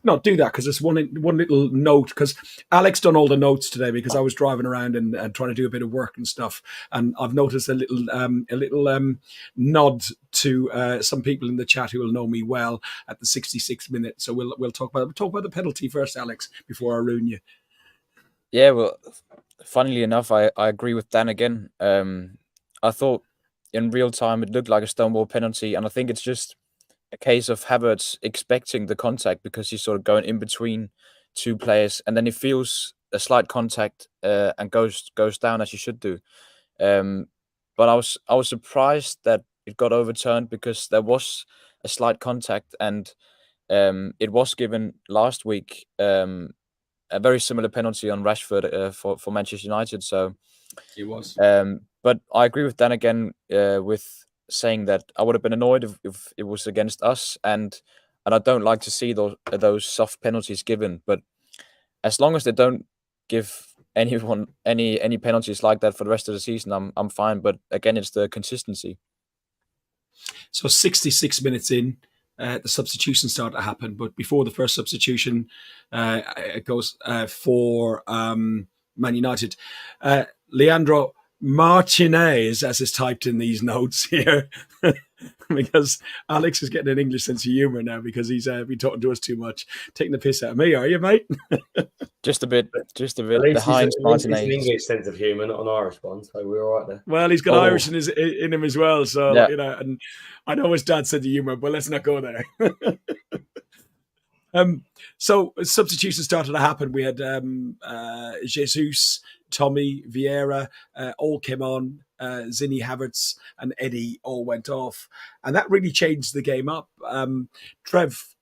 no, do that, because there's one little note, because Alex done all the notes today because I was driving around and trying to do a bit of work and stuff, and I've noticed a little nod to some people in the chat who will know me well at the 66th minute. So we'll talk about the penalty first, Alex, before I ruin you. Yeah, well, funnily enough, I agree with Dan again. I thought in real time it looked like a Stonewall penalty, and I think it's just a case of Havertz expecting the contact because he's sort of going in between two players, and then he feels a slight contact and goes down as he should do. But I was surprised that it got overturned, because there was a slight contact, and it was given last week. A very similar penalty on Rashford for Manchester United. So it was. But I agree with Dan again with saying that I would have been annoyed if it was against us, and I don't like to see those soft penalties given. But as long as they don't give anyone any penalties like that for the rest of the season, I'm fine. But again, it's the consistency. So 66 minutes in, the substitution started to happen, but before the first substitution, it goes for Man United. Leandro Martinez, as is typed in these notes here, because Alex is getting an English sense of humour now because he's been talking to us too much, taking the piss out of me. Are you, mate? Just a bit. At least The Heinz Martinez. It's an English sense of humour, not an Irish one, so we're all right there. Well, he's got Irish in him as well, so yeah. And I know his dad said the humour, but let's not go there. So substitutions started to happen. We had Jesus, Tommy, Vieira, all came on. Zinni, Havertz, and Eddie all went off, and that really changed the game up. Trev,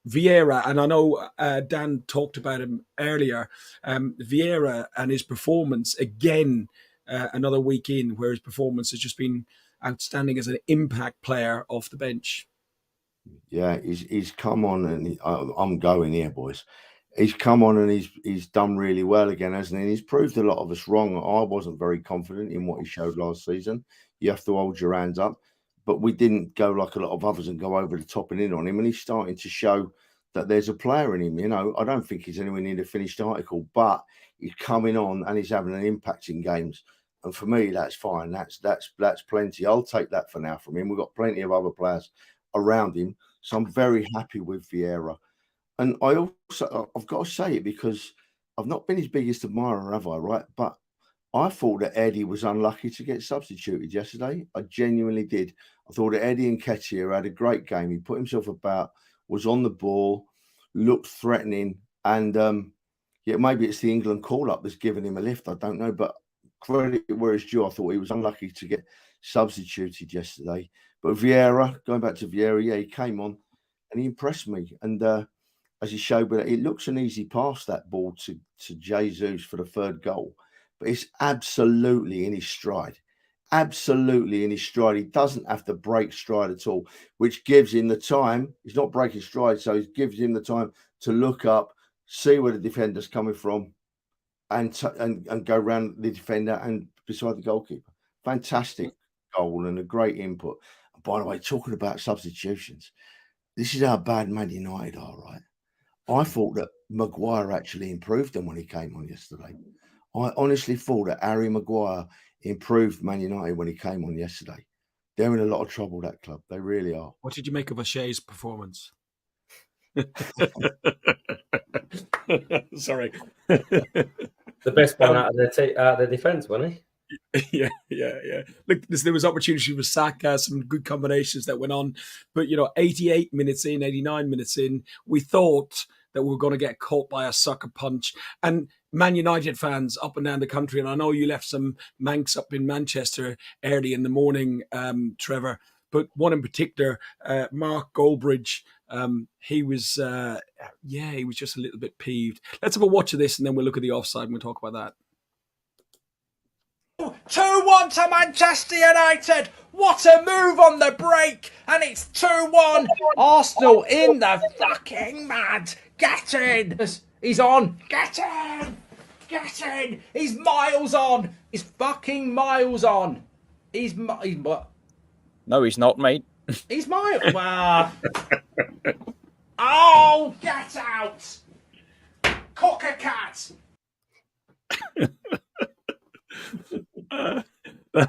Vieira, and I know Dan talked about him earlier. Vieira and his performance again, another week in, where his performance has just been outstanding as an impact player off the bench. Yeah, he's come on, and I'm going here, boys. He's come on and he's done really well again, hasn't he? And he's proved a lot of us wrong. I wasn't very confident in what he showed last season. You have to hold your hands up, but we didn't go like a lot of others and go over the top and in on him. And he's starting to show that there's a player in him. You know, I don't think he's anywhere near the finished article, but he's coming on and he's having an impact in games. And for me, that's fine. That's plenty. I'll take that for now from him. We've got plenty of other players around him, so I'm very happy with Vieira. And I've got to say it because I've not been his biggest admirer, have I? Right, but I thought that Eddie was unlucky to get substituted yesterday. I genuinely did. I thought that Eddie Nketiah had a great game. He put himself about, was on the ball, looked threatening, and yeah, maybe it's the England call-up that's given him a lift. I don't know, but credit where it's due. I thought he was unlucky to get substituted yesterday. But Vieira, going back to Vieira, yeah, he came on and he impressed me. And as he showed, but it looks an easy pass, that ball to Jesus for the third goal. But it's absolutely in his stride. Absolutely in his stride. He doesn't have to break stride at all, which gives him the time. He's not breaking stride, so it gives him the time to look up, see where the defender's coming from, and go around the defender and beside the goalkeeper. Fantastic goal and a great input. By the way, talking about substitutions, this is how bad Man United are, right? I thought that Maguire actually improved them when he came on yesterday. I honestly thought that Harry Maguire improved Man United when he came on yesterday. They're in a lot of trouble, that club. They really are. What did you make of O'Shea's performance? Sorry. The best one out of their defence, wasn't he? Yeah. Look, there was opportunity for Saka, some good combinations that went on, but 88 minutes in, 89 minutes in, we thought that we were going to get caught by a sucker punch. And Man United fans up and down the country, and I know you left some Manx up in Manchester early in the morning, Trevor, but one in particular, Mark Goldbridge. He was just a little bit peeved. Let's have a watch of this, and then we'll look at the offside and we'll talk about that. 2-1 to Manchester United. What a move on the break. And it's 2-1. Arsenal in the fucking mad. Get in. He's on. Get in. Get in. He's miles on. He's fucking miles on. He's what? No, he's not, mate. He's miles. Oh, get out. Cock a cat.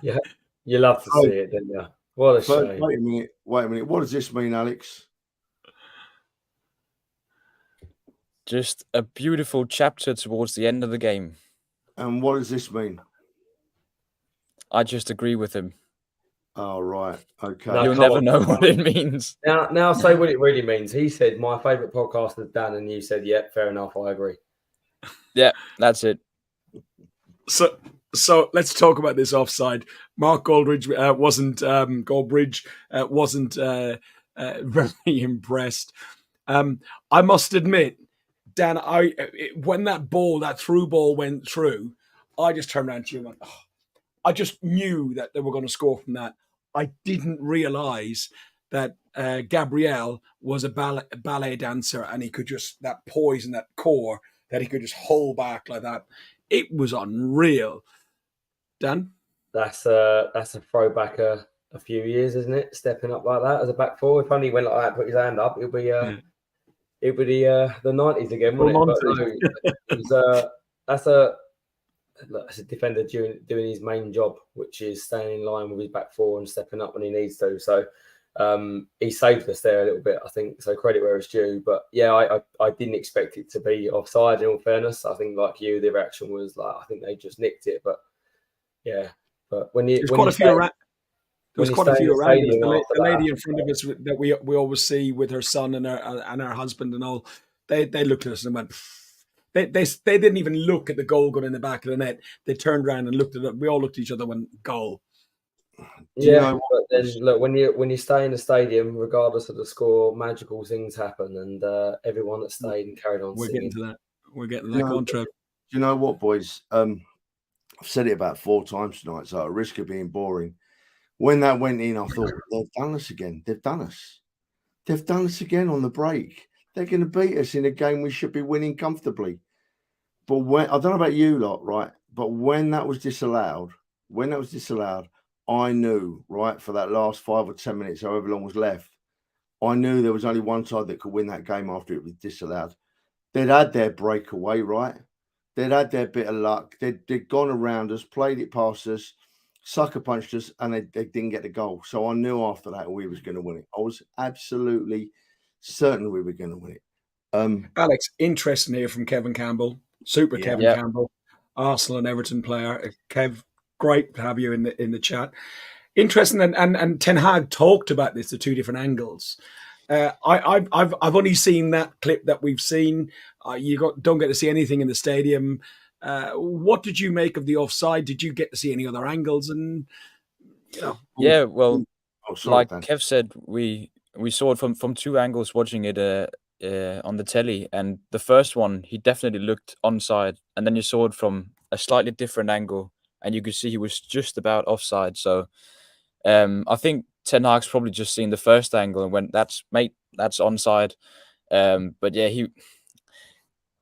Yeah, you love to see it, don't you? What a shame. Wait a minute. What does this mean, Alex? Just a beautiful chapter towards the end of the game. And what does this mean? I just agree with him. Oh, right. Okay. No, You'll never know what it means. Now say what it really means. He said, my favourite podcast is Dan, and you said, yeah, fair enough, I agree. Yeah, that's it. So let's talk about this offside. Mark Goldbridge wasn't very impressed. I must admit, Dan, when that through ball went through, I just turned around to you and went, oh. I just knew that they were going to score from that. I didn't realise that Gabriel was a ballet dancer, and he could just, that poise and that core, that he could just hold back like that. It was unreal. Dan? That's a throwback a few years, isn't it? Stepping up like that as a back four. If only he went like that, put his hand up, it'll be the 90s again, wouldn't it? But no, that's a defender doing his main job, which is staying in line with his back four and stepping up when he needs to. So he saved us there a little bit, I think. So credit where it's due. But yeah, I didn't expect it to be offside. In all fairness, I think like you, the reaction was like, I think they just nicked it. But yeah, but there's quite a few around. The lady in front of us that we always see with her son and her husband and all, they looked at us and went. They didn't even look at the goal going in the back of the net. They turned around and looked at it. We all looked at each other and went, goal. Yeah, but then look, when you stay in the stadium, regardless of the score, magical things happen, and everyone that stayed and carried on. We're getting to that. We're getting to that contract. Do you know what, boys? I've said it about 4 times tonight, so at risk of being boring. When that went in, I thought, they've done us again. They've done us. They've done us again on the break. They're going to beat us in a game we should be winning comfortably. But when, I don't know about you lot, right? But when that was disallowed, I knew, right, for that last 5 or 10 minutes, however long was left, I knew there was only one side that could win that game after it was disallowed. They'd had their breakaway, right? They'd had their bit of luck. They'd gone around us, played it past us, sucker punched us, and they didn't get the goal. So I knew after that we was going to win it. I was absolutely certain we were going to win it. Alex, interesting here from Kevin Campbell, Kevin Campbell, Arsenal and Everton player. Kev, great to have you in the chat. Interesting, and Ten Hag talked about this, the 2 different angles. I've only seen that clip that we've seen. Don't get to see anything in the stadium. What did you make of the offside? Did you get to see any other angles? And yeah, well, like Dan. Kev said, we saw it from 2 angles watching it on the telly, and the first one he definitely looked onside, and then you saw it from a slightly different angle, and you could see he was just about offside. So I think Ten Hag's probably just seen the first angle and went, that's onside. But yeah,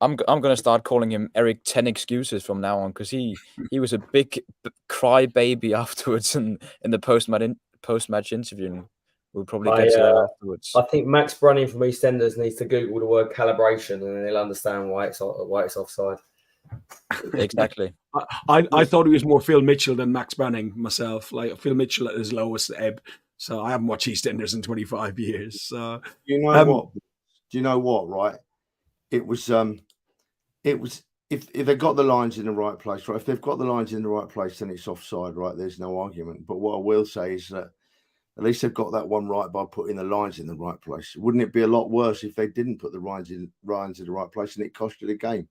I'm going to start calling him Eric 10 excuses from now on, because he was a big cry baby afterwards in the post-match interview. And we'll probably get to that afterwards. I think Max Brunning from EastEnders needs to Google the word calibration, and then he'll understand why it's offside. Exactly. I thought he was more Phil Mitchell than Max Branning myself. Like Phil Mitchell at his lowest ebb. So I haven't watched EastEnders in 25 years. So You know what? Do you know what? Right? It was if they got the lines in the right place, right? If they've got the lines in the right place, then it's offside, right? There's no argument. But what I will say is that at least they've got that one right by putting the lines in the right place. Wouldn't it be a lot worse if they didn't put the lines in the right place and it cost you the game?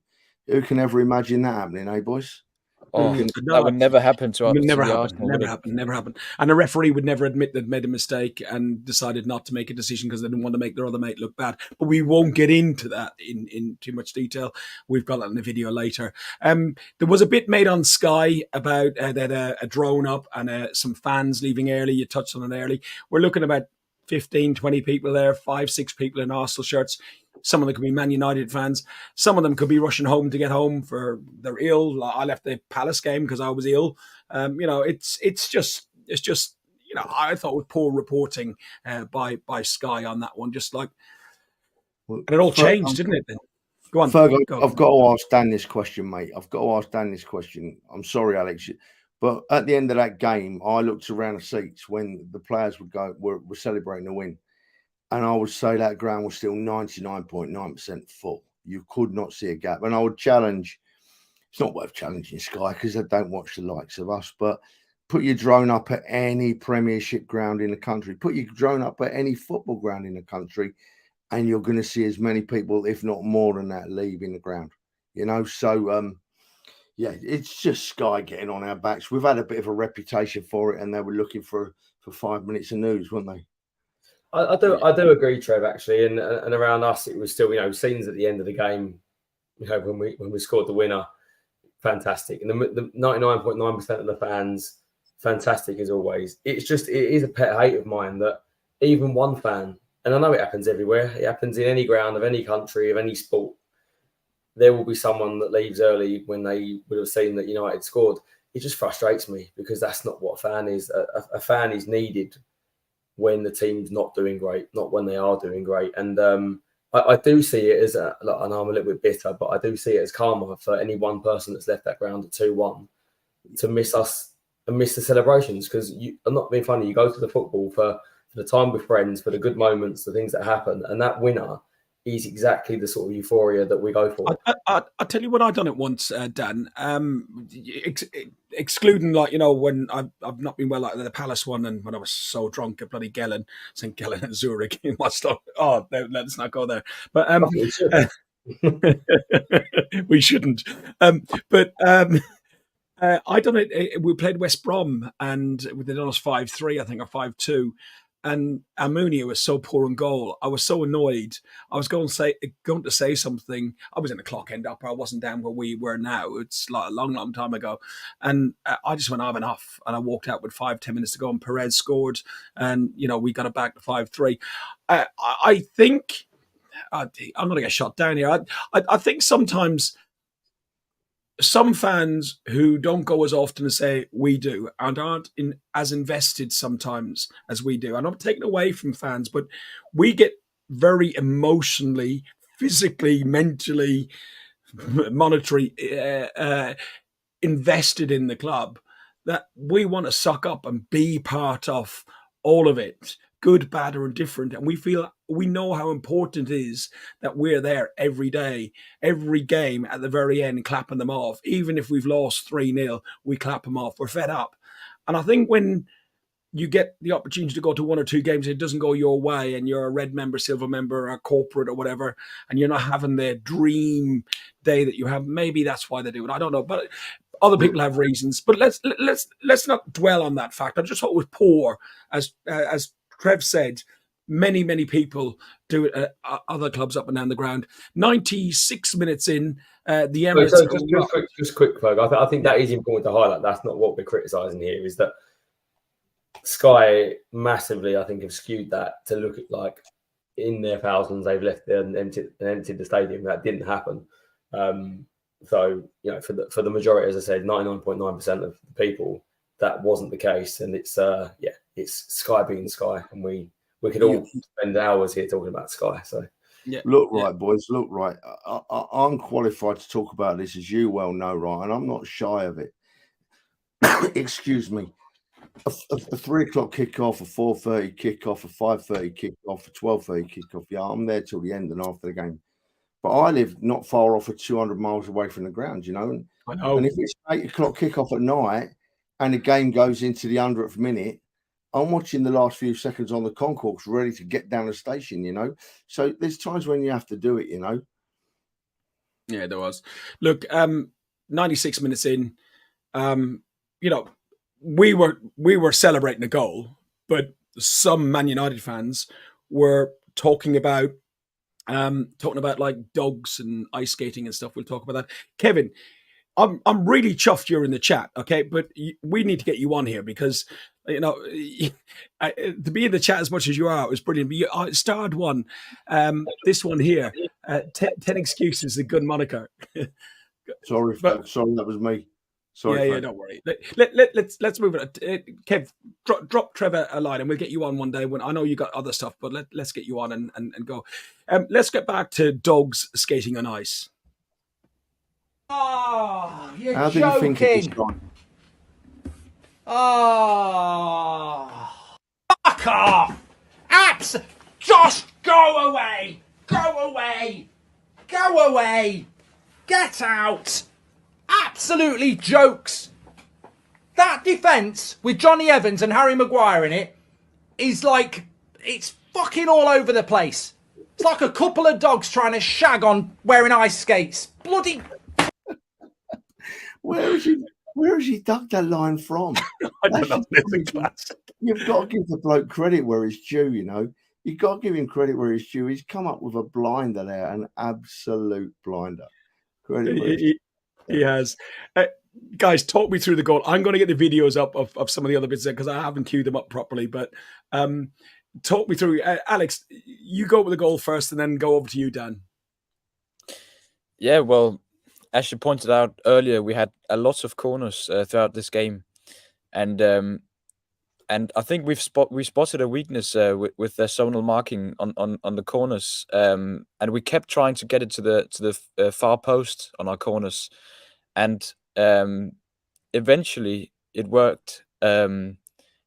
Who can ever imagine that happening, eh, boys? Oh, Can- that would never happen to Never the happen. Arsenal, would Never it? happen. Never happen. And a referee would never admit they'd made a mistake and decided not to make a decision because they didn't want to make their other mate look bad. But we won't get into that in too much detail. We've got that in the video later. There was a bit made on Sky about that a drone up and some fans leaving early. You touched on it early. We're looking about 15, 20 people there, 5, 6 people in Arsenal shirts. Some of them could be Man United fans. Some of them could be rushing home to get home for they're ill. I left the Palace game because I was ill. It's just I thought with poor reporting by Sky on that one, just like and it all changed, didn't it? Then go on. Ferg, Go. I've got to ask Dan this question, mate. I've got to ask Dan this question. I'm sorry, Alex, but at the end of that game, I looked around the seats when the players were celebrating the win. And I would say that ground was still 99.9% full. You could not see a gap. And I would challenge, it's not worth challenging Sky because they don't watch the likes of us, but put your drone up at any Premiership ground in the country. Put your drone up at any football ground in the country, and you're going to see as many people, if not more than that, leaving the ground. So yeah, it's just Sky getting on our backs. We've had a bit of a reputation for it, and they were looking for 5 minutes of news, weren't they? I do agree, Trev. Actually, and around us, it was still scenes at the end of the game. When we scored the winner, fantastic, and the 99.9% of the fans, fantastic as always. It is a pet hate of mine that even one fan, and I know it happens everywhere. It happens in any ground of any country of any sport. There will be someone that leaves early when they would have seen that United scored. It just frustrates me because that's not what a fan is. A fan is needed when the team's not doing great, not when they are doing great. And I do see it as, and I'm a little bit bitter, but I do see it as karma for any one person that's left that ground at 2-1 to miss us and miss the celebrations. Because I'm not being funny, you go to the football for the time with friends, for the good moments, the things that happen. And that winner is exactly the sort of euphoria that we go for. I'll tell you when I've done it once, Dan. Excluding when I've not been well like the Palace one, and when I was so drunk at bloody St. Gallen at Zurich. Let's not go there. But we shouldn't. I done it. We played West Brom, and they done us 5-3, I think, or 5-2. And Almunia was so poor in goal. I was so annoyed. I was going to say something. I was in a clock end up. I wasn't down where we were now. It's like a long, long time ago. And I just went, I've enough. And I walked out with 5-10 minutes to go. And Perez scored. And, we got it back to 5-3. I think I'm going to get shot down here. I think sometimes some fans who don't go as often as say we do and aren't as invested sometimes as we do. And I'm taking away from fans, but we get very emotionally, physically, mentally, monetary invested in the club that we want to suck up and be part of all of it, good, bad, or indifferent. And we know how important it is that we're there every day, every game at the very end, clapping them off. Even if we've lost 3-0, we clap them off. We're fed up. And I think when you get the opportunity to go to 1 or 2 games, it doesn't go your way, and you're a red member, silver member, a corporate or whatever, and you're not having the dream day that you have. Maybe that's why they do it. I don't know, but other people have reasons. But let's not dwell on that fact. I just thought it was poor, as Trev said. Many people do it at other clubs up and down the ground. 96 minutes in, the Emirates. So just quick, Ferg. I think that is important to highlight. That's not what we're criticising here. Is that Sky massively, I think, have skewed that to look at like in their thousands they've left there and emptied the stadium. That didn't happen. So for the majority, as I said, 99.9% of the people, that wasn't the case, and it's Sky being Sky, and we could all spend hours here talking about Sky. So Look, right, boys, look, right. I'm qualified to talk about this, as you well know, right? And I'm not shy of it. Excuse me. A 3 o'clock kickoff, a 4:30 kickoff, a 5:30 kickoff, a 12:30 kickoff. Yeah, I'm there till the end and after the game. But I live not far off of 200 miles away from the ground, you know. I know. And if it's 8 o'clock kickoff at night and the game goes into the 100th minute, I'm watching the last few seconds on the concourse, ready to get down the station, you know. So there's times when you have to do it, you know. Yeah, there was. Look, 96 minutes in, you know, we were celebrating a goal, but some Man United fans were talking about like dogs and ice skating and stuff. We'll talk about that. Kevin, I'm really chuffed you're in the chat, okay? But we need to get you on here because, you know, to be in the chat as much as you are, it was brilliant. But you starred one, this one here, 10 excuses, a good moniker. Sorry, sorry, that was me. Sorry, yeah, don't worry. Let's move it. Kev, drop Trevor a line, and we'll get you on one day. When I know you got other stuff, but let's get you on and go. Let's get back to dogs skating on ice. Oh, you're How joking. do you think of this guy? Oh, fuck off! Just go away! Go away! Go away! Get out! Absolutely jokes. That defence with Johnny Evans and Harry Maguire in it is like, it's fucking all over the place. It's like a couple of dogs trying to shag on wearing ice skates. Bloody... Where has he dug that line from? I don't know. It's a classic. You've got to give the bloke credit where it's due, you know. You've got to give him credit where it's due. He's come up with a blinder there, an absolute blinder. Credit where it's due. He has. Guys, talk me through the goal. I'm going to get the videos up of some of the other bits there because I haven't queued them up properly. But talk me through. Alex, you go with the goal first and then go over to you, Dan. Yeah, well, as you pointed out earlier, we had a lot of corners throughout this game. And I think we spotted a weakness with their zonal marking on the corners. And we kept trying to get it to the far post on our corners. And eventually it worked. Declan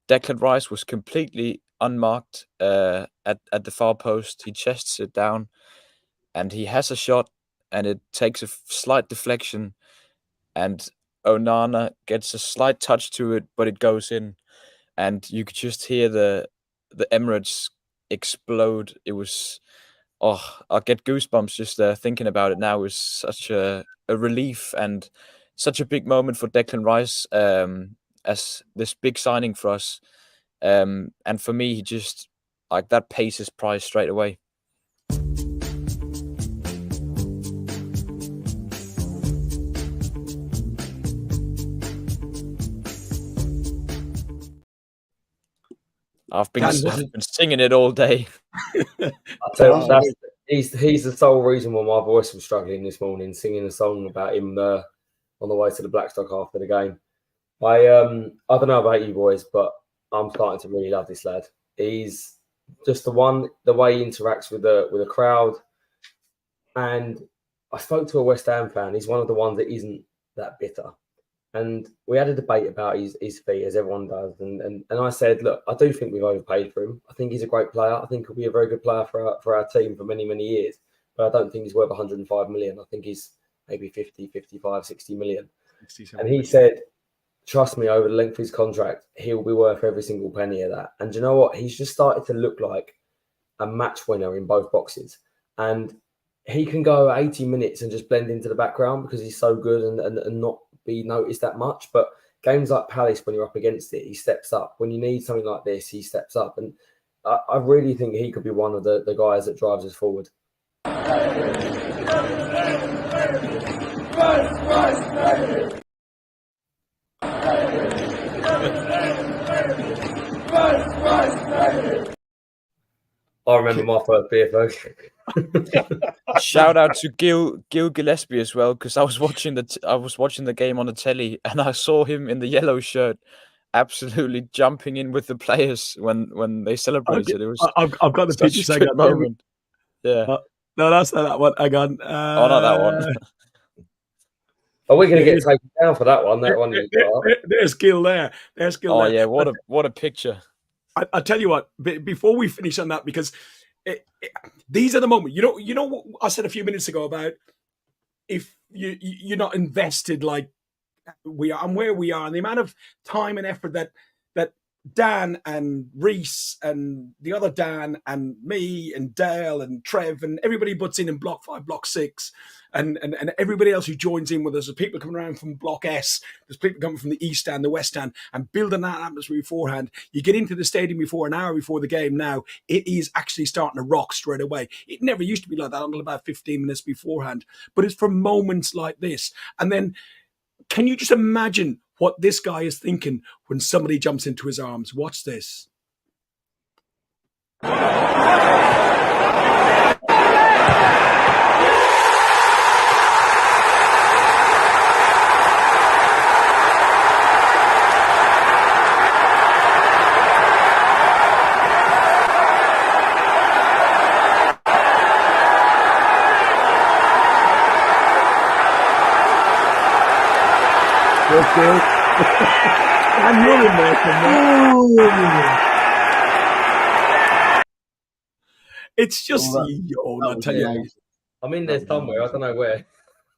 Riiice was completely unmarked at the far post. He chests it down and he has a shot and it takes a slight deflection and Onana gets a slight touch to it, but it goes in. And you could just hear the Emirates explode. It was, I get goosebumps just thinking about it now. It was such a relief and such a big moment for Declan Riiice as this big signing for us. And for me, he just, like, that pays his price straight away. I've been singing it all day. He's the sole reason why my voice was struggling this morning, singing a song about him on the way to the Blackstock after the game. I don't know about you boys, but I'm starting to really love this lad. He's just the way he interacts with the crowd. And I spoke to a West Ham fan. He's one of the ones that isn't that bitter. And we had a debate about his fee, as everyone does. And I said, look, I do think we've overpaid for him. I think he's a great player. I think he'll be a very good player for our team for many, many years. But I don't think he's worth 105 million. I think he's maybe 50, 55, 60 million. And he said, trust me, over the length of his contract, he'll be worth every single penny of that. And do you know what? He's just started to look like a match winner in both boxes. And he can go 80 minutes and just blend into the background because he's so good and not be noticed that much. But games like Palace, when you're up against it, he steps up. When you need something like this, he steps up. And I really think he could be one of the guys that drives us forward. I remember my first beer, folks. Shout out to Gil Gillespie as well, because I was watching the game on the telly and I saw him in the yellow shirt, absolutely jumping in with the players when they celebrated. It was I've got the picture such a good moment. Yeah. No, that's not that one. Hang on. Oh, not that one. Are we going to get There's- taken down for that one? That one you got up. There's Gil there. There's Gil Oh there. yeah, what a picture. I tell you what, before we finish on that, because these are the moments. You know what I said a few minutes ago about if you're not invested like we are and where we are, and the amount of time and effort that Dan and Riiice and the other Dan and me and Dale and Trev and everybody butts in block 5, block 6, and everybody else who joins in with us. There's people coming around from block S. There's people coming from the east stand, the west stand, and building that atmosphere beforehand. You get into the stadium before an hour before the game. Now it is actually starting to rock straight away. It never used to be like that until about 15 minutes beforehand. But it's for moments like this, and then. Can you just imagine what this guy is thinking when somebody jumps into his arms? Watch this. And you're in there It's just I tell you. I'm in there somewhere. I don't know where.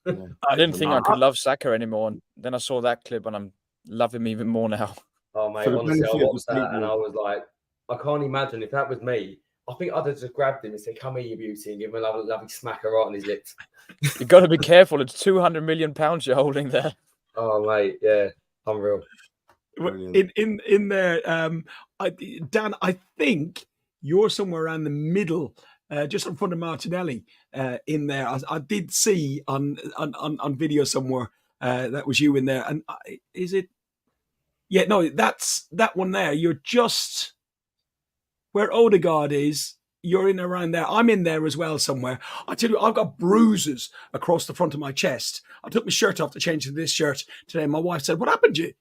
I didn't think I could love Saka anymore, and then I saw that clip, and I'm loving him even more now. Oh mate, honestly, I watched that and I was like, I can't imagine if that was me. I think I'd have just grabbed him and said, "Come here, you beauty," and give him a lovely smacker right on his lips. You've got to be careful. It's £200 million you're holding there. Oh mate, yeah, unreal. In there, Dan, I think you're somewhere around the middle, just in front of Martinelli. In there, I did see on video somewhere that was you in there. And is it? Yeah, no, that's that one there. You're just where Odegaard is. You're in around there. I'm in there as well somewhere. I tell you, I've got bruises across the front of my chest. I took my shirt off to change to this shirt today. My wife said, "What happened to you?"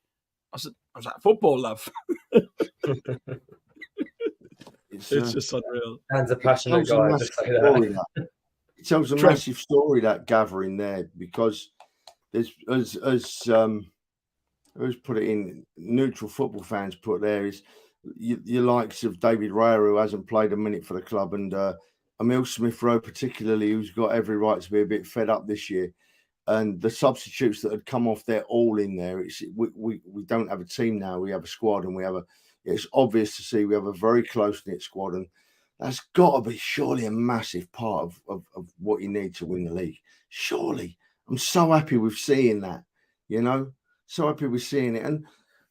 I said, "I was at football, love." It's just unreal. Dan's a passionate guy. Just say that. It tells a massive story, that gathering there, because there's who's put it in, neutral football fans put there, is your likes of David Raya, who hasn't played a minute for the club, and Emile Smith-Rowe particularly, who's got every right to be a bit fed up this year. And the substitutes that had come off, they're all in there. We don't have a team now. We have a squad, and it's obvious to see we have a very close-knit squad, and that's got to be surely a massive part of what you need to win the league. Surely. I'm so happy with seeing that, so happy with seeing it.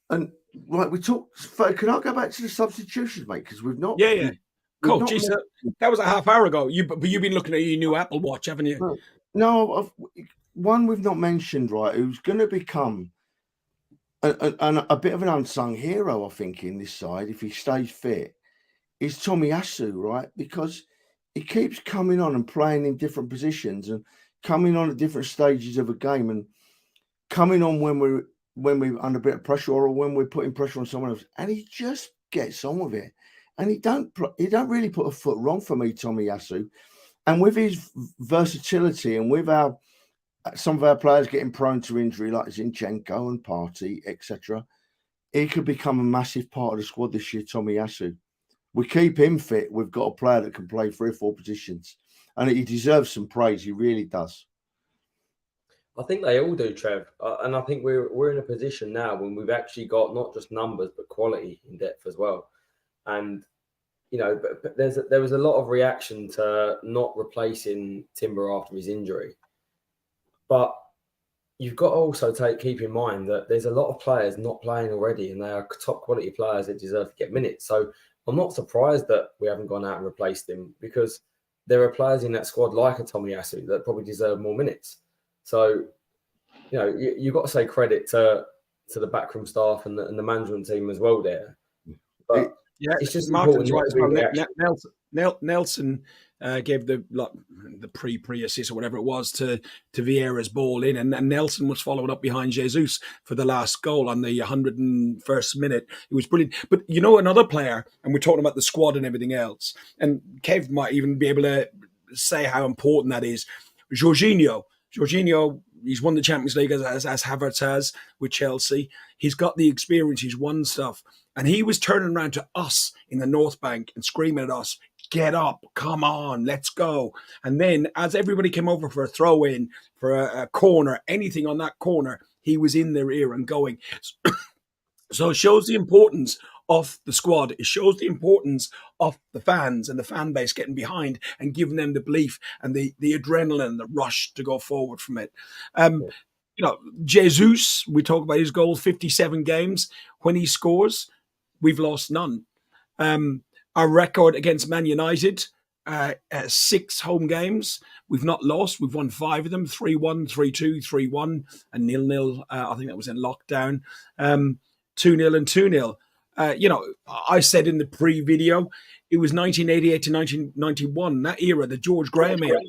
And right, we talked. Can I go back to the substitutions, mate? Because we've not. Yeah. Coach, that was a half hour ago. But you've been looking at your new Apple Watch, haven't you? No, one we've not mentioned, right? Who's going to become a bit of an unsung hero, I think, in this side, if he stays fit, is Tomiyasu, right? Because he keeps coming on and playing in different positions and coming on at different stages of a game and coming on when we're under a bit of pressure or when we're putting pressure on someone else, and he just gets on with it. And he don't really put a foot wrong for me, Tomiyasu. And with his versatility and with some of our players getting prone to injury, like Zinchenko and Partey, etc., he could become a massive part of the squad this year, Tomiyasu. We keep him fit. We've got a player that can play 3 or 4 positions, and he deserves some praise. He really does. I think they all do, Trev, and I think we're in a position now when we've actually got not just numbers but quality in depth as well. And but there was a lot of reaction to not replacing Timber after his injury. But you've got to also keep in mind that there's a lot of players not playing already, and they are top quality players that deserve to get minutes. So I'm not surprised that we haven't gone out and replaced him, because there are players in that squad like a Tomiyasu that probably deserve more minutes. So, you've got to say credit to the backroom staff and the management team as well there. But it's just Martin's important. Right as well. Nelson gave the pre-assist or whatever it was to Vieira's ball in, and Nelson was followed up behind Jesus for the last goal on the 101st minute. It was brilliant. But another player, and we're talking about the squad and everything else, and Kev might even be able to say how important that is. Jorginho, he's won the Champions League as Havertz has with Chelsea. He's got the experience. He's won stuff. And he was turning around to us in the North Bank and screaming at us, get up, come on, let's go. And then as everybody came over for a throw in, for a corner, anything on that corner, he was in their ear and going. So it shows the importance of the squad. It shows the importance of the fans and the fan base getting behind and giving them the belief and the adrenaline, the rush to go forward from it. Jesus, we talk about his goal, 57 games. When he scores, we've lost none. Our record against Man United, 6 home games. We've not lost. We've won 5 of them, 3-1, 3-2, 3-1, and 0-0. I think that was in lockdown. 2-0 and 2-0. I said in the pre-video, it was 1988 to 1991. That era, the George Graham era,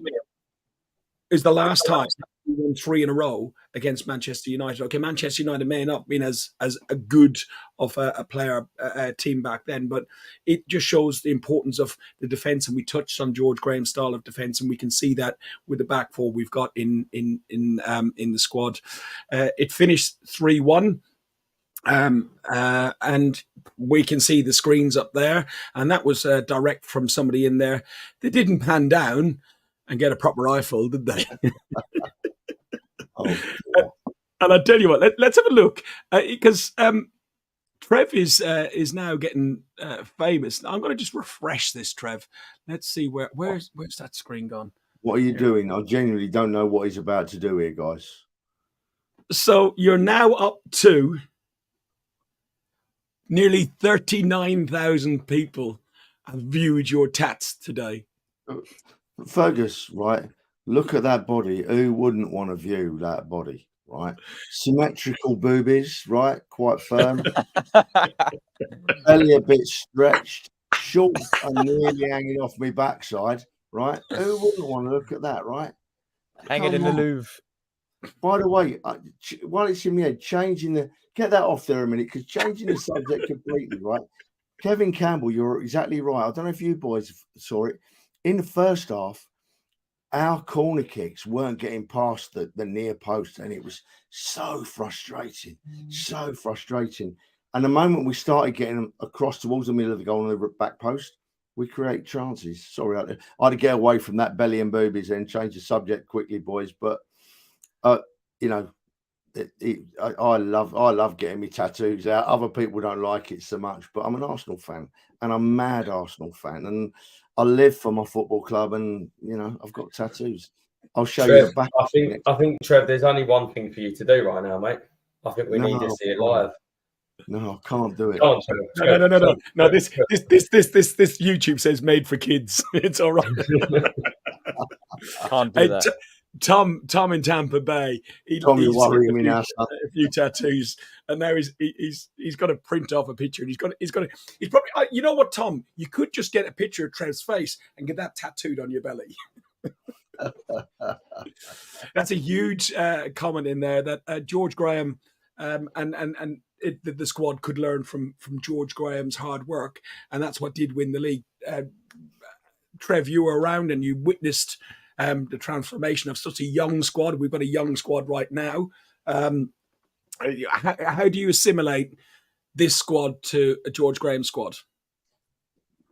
is the last time we won 3 in a row against Manchester United. Okay, Manchester United may not have been as a good of a player team back then, but it just shows the importance of the defence. And we touched on George Graham's style of defence, and we can see that with the back four we've got in the squad. It finished 3-1. And we can see the screens up there, and that was direct from somebody in there. They didn't pan down and get a proper eyeful, did they? Oh, and I tell you what, let's have a look, because Trev is now getting famous. I'm going to just refresh this, Trev. Let's see where's that screen gone. what are you doing? I genuinely don't know what he's about to do here, guys. So you're now up to nearly 39,000 people have viewed your tats today. Fergus, right? Look at that body. Who wouldn't want to view that body, right? Symmetrical boobies, right? Quite firm. Belly a bit stretched. Short and nearly hanging off my backside, right? Who wouldn't want to look at that, right? Hanging in the Louvre. By the way, while it's in my head, get that off there a minute, because changing the subject completely, right? Kevin Campbell, you're exactly right. I don't know if you boys saw it. In the first half, our corner kicks weren't getting past the near post, and it was so frustrating, so frustrating. And the moment we started getting them across towards the middle of the goal on the back post, we create chances. Sorry, I had to get away from that belly and boobies and change the subject quickly, boys. But I love getting my tattoos out. Other people don't like it so much, but I'm an Arsenal fan, and I'm a mad Arsenal fan, and I live for my football club, and I've got tattoos. I'll show you the back. I think Trev, there's only one thing for you to do right now, mate. I think we need to see it live. No, I can't do it. Go on, Trev. No. This YouTube says made for kids. It's all right. Can't do that. Tom in Tampa Bay. He's worrying me now. A few tattoos, and now he's got to print off a picture. And he's probably. You know what, Tom? You could just get a picture of Trev's face and get that tattooed on your belly. That's a huge comment in there that George Graham the squad could learn from George Graham's hard work, and that's what did win the league. Trev, you were around and you witnessed the transformation of such a young squad. We've got a young squad right now. How do you assimilate this squad to a George Graham squad?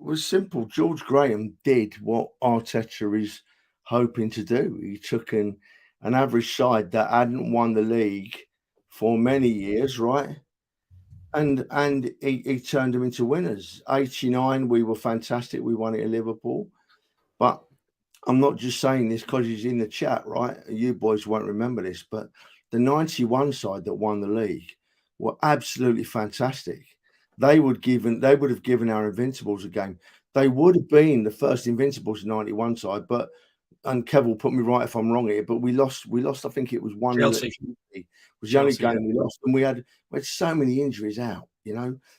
It was simple. George Graham did what Arteta is hoping to do. He took an average side that hadn't won the league for many years, right? And he turned them into winners. 89, we were fantastic. We won it at Liverpool. But I'm not just saying this because he's in the chat, right? You boys won't remember this, but the 91 side that won the league were absolutely fantastic. They would have given our Invincibles a game. They would have been the first Invincibles 91 side, and Kev will put me right if I'm wrong here, but we lost. I think it was 1-0. Chelsea. It was the only game we lost, and we had so many injuries out,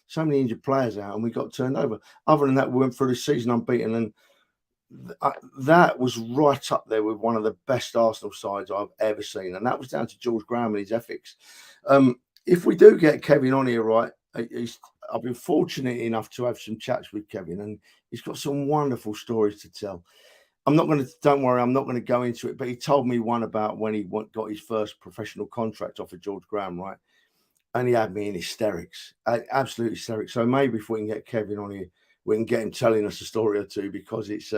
so many injured players out, and we got turned over. Other than that, we went through the season unbeaten, and that was right up there with one of the best Arsenal sides I've ever seen, and that was down to George Graham and his ethics. If we do get Kevin on here, right, I've been fortunate enough to have some chats with Kevin, and he's got some wonderful stories to tell. I'm not going to. Don't worry, I'm not going to go into it. But he told me one about when he got his first professional contract off of George Graham, right? And he had me in hysterics, absolute hysterics. So maybe if we can get Kevin on here, we can get him telling us a story or two, because it's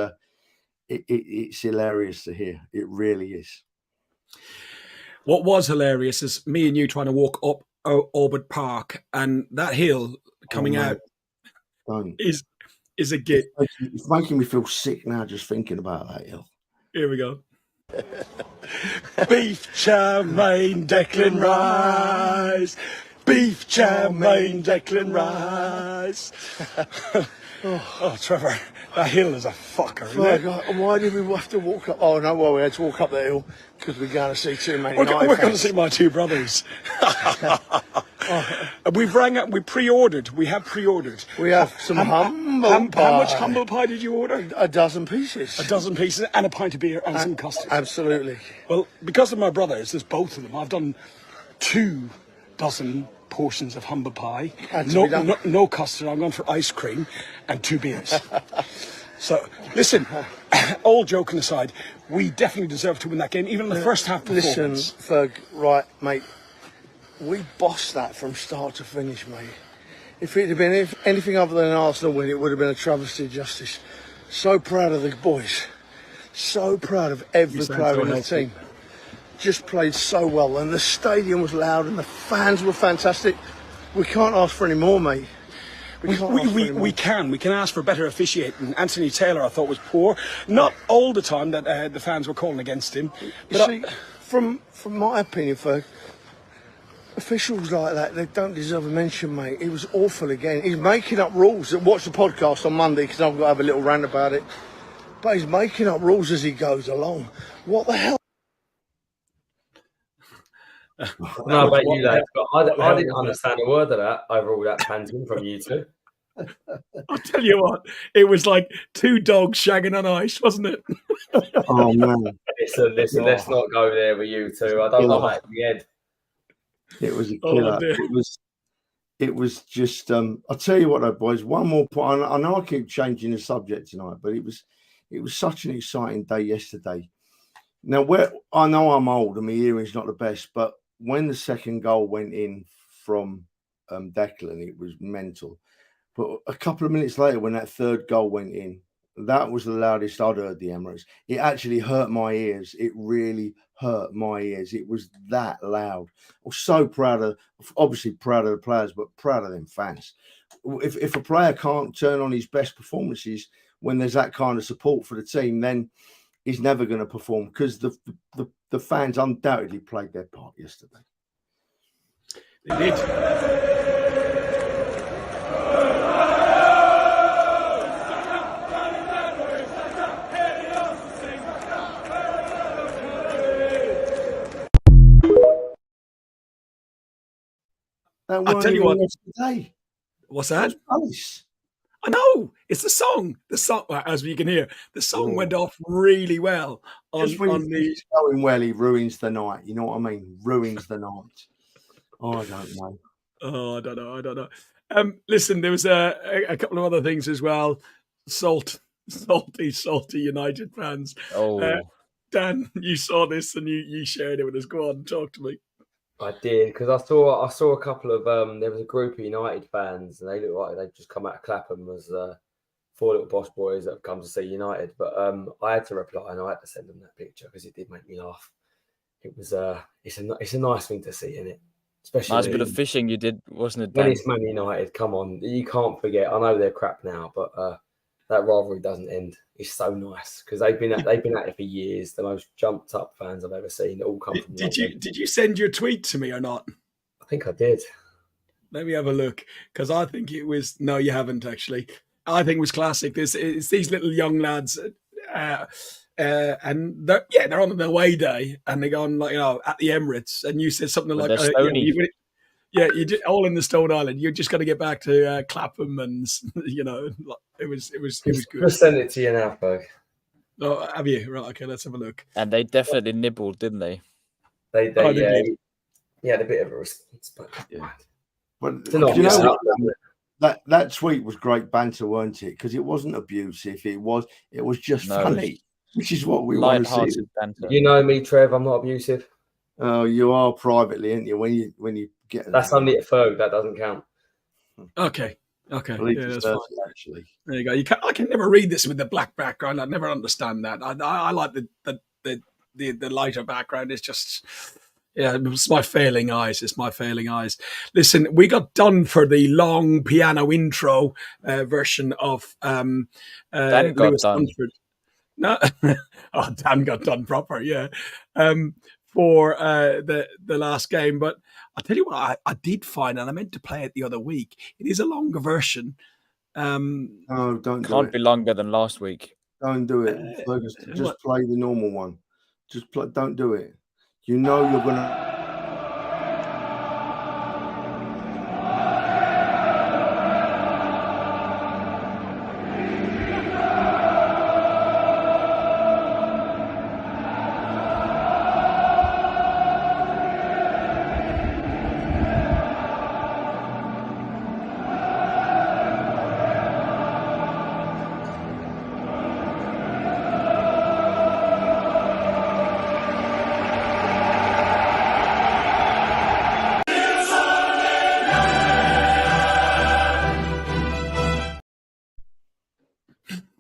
hilarious to hear. It really is. What was hilarious is me and you trying to walk up Albert Park, and that hill coming out is a git. It's making me feel sick now just thinking about that hill. Here we go. Beef chow mein, Declan Riiice. Beef chow mein, Declan Riiice. Oh, Trevor, that hill is a fucker, isn't it? Why did we have to walk up? Oh, no, well, we had to walk up the hill because we're going to see two Man United We're going to fans. see my two brothers. We pre-ordered. We have pre-ordered. We have some humble pie. How much humble pie did you order? A dozen pieces. A dozen pieces and a pint of beer and some custard. Absolutely. Well, because of my brothers, there's both of them. I've done 2 dozen portions of humble pie. No custard. I'm going for ice cream and 2 beers. So, listen, all joking aside, we definitely deserve to win that game, even in the first half performance. Listen, Ferg, right, mate, we bossed that from start to finish, mate. If it had been anything other than an Arsenal win, it would have been a travesty of justice. So proud of the boys. So proud of every player in the team. Just played so well, and the stadium was loud and the fans were fantastic. We can't ask for any more, mate. We can ask for better officiating. Anthony Taylor, I thought, was poor. Not all the time that the fans were calling against him. But you see, from my opinion, Ferg, officials like that, they don't deserve a mention, mate. He was awful again. He's making up rules. Watch the podcast on Monday, because I've got to have a little rant about it. But he's making up rules as he goes along. What the hell? I don't know about you, lads, but I didn't understand a word of that over all that panting from you two. I'll tell you what, it was like 2 dogs shagging on ice, wasn't it? Oh man! Listen, let's not go there with you two. I don't know about the head. It was a killer. It was just. I'll tell you what, though, boys. One more point. I know I keep changing the subject tonight, but it was such an exciting day yesterday. Now, I know I'm old and my hearing's not the best, but when the second goal went in from Declan, it was mental. But a couple of minutes later, when that third goal went in, that was the loudest I'd heard the Emirates. It actually hurt my ears. It really hurt my ears. It was that loud. I was so obviously proud of the players, but proud of them fans. If a player can't turn on his best performances when there's that kind of support for the team, then he's never going to perform, because the fans undoubtedly played their part yesterday. They did. I'll tell you what. Yesterday. What's that? Nice. I know, it's the song. The song, as you can hear, the song went off really well. Just when he's going well, he ruins the night. You know what I mean? Ruins the night. Oh, I don't know. Oh, I don't know. Listen, there was a couple of other things as well. Salty United fans. Oh, Dan, you saw this and you shared it with us. Go on, talk to me. I did, because I saw a couple of there was a group of United fans, and they looked like they'd just come out of Clapham as 4 little boss boys that have come to see United. But I had to reply and I had to send them that picture because it did make me laugh. It was it's a nice thing to see, isn't it? Especially nice bit of fishing you did, wasn't it, when Dan? it's Man United. Come on, you can't forget. I know they're crap now, but that rivalry doesn't end. It's so nice because they've been at it for years. The most jumped up fans I've ever seen. That all come from. Did you send your tweet to me or not? I think I did. Let me have a look, because I think it was. No, you haven't actually. I think it was classic. It's these little young lads, and they're on their away day, and they're going at the Emirates, and you said something like, you did all in the Stone Island. You're just going to get back to Clapham, and it was good. Just send it to you now, Ferg. Oh, have you? Right, okay, let's have a look. And they definitely nibbled, didn't they? They had a bit of a response, but yeah. But that tweet was great banter, weren't it? Because it wasn't abusive. It was just funny. which is what we want to see. Light-hearted banter. You know me, Trev. I'm not abusive. Oh, you are privately, aren't you? When you get That's only at Ferg. That doesn't count. Okay. Well, he Yeah, that's deserves fine. it, actually. There you go. I can never read this with the black background. I never understand that. I like the lighter background. It's just, yeah, it's my failing eyes. It's my failing eyes. Listen, we got done for the long piano intro version of Dan got Lewis done. Dunford. No, oh, Dan got done proper. Yeah, for the last game. But I tell you what, I did find, and I meant to play it the other week. It is a longer version. No, don't do Can't it. be longer than last week. Don't do it. Fergus, just play the normal one. Just play. Don't do it. You know you're gonna.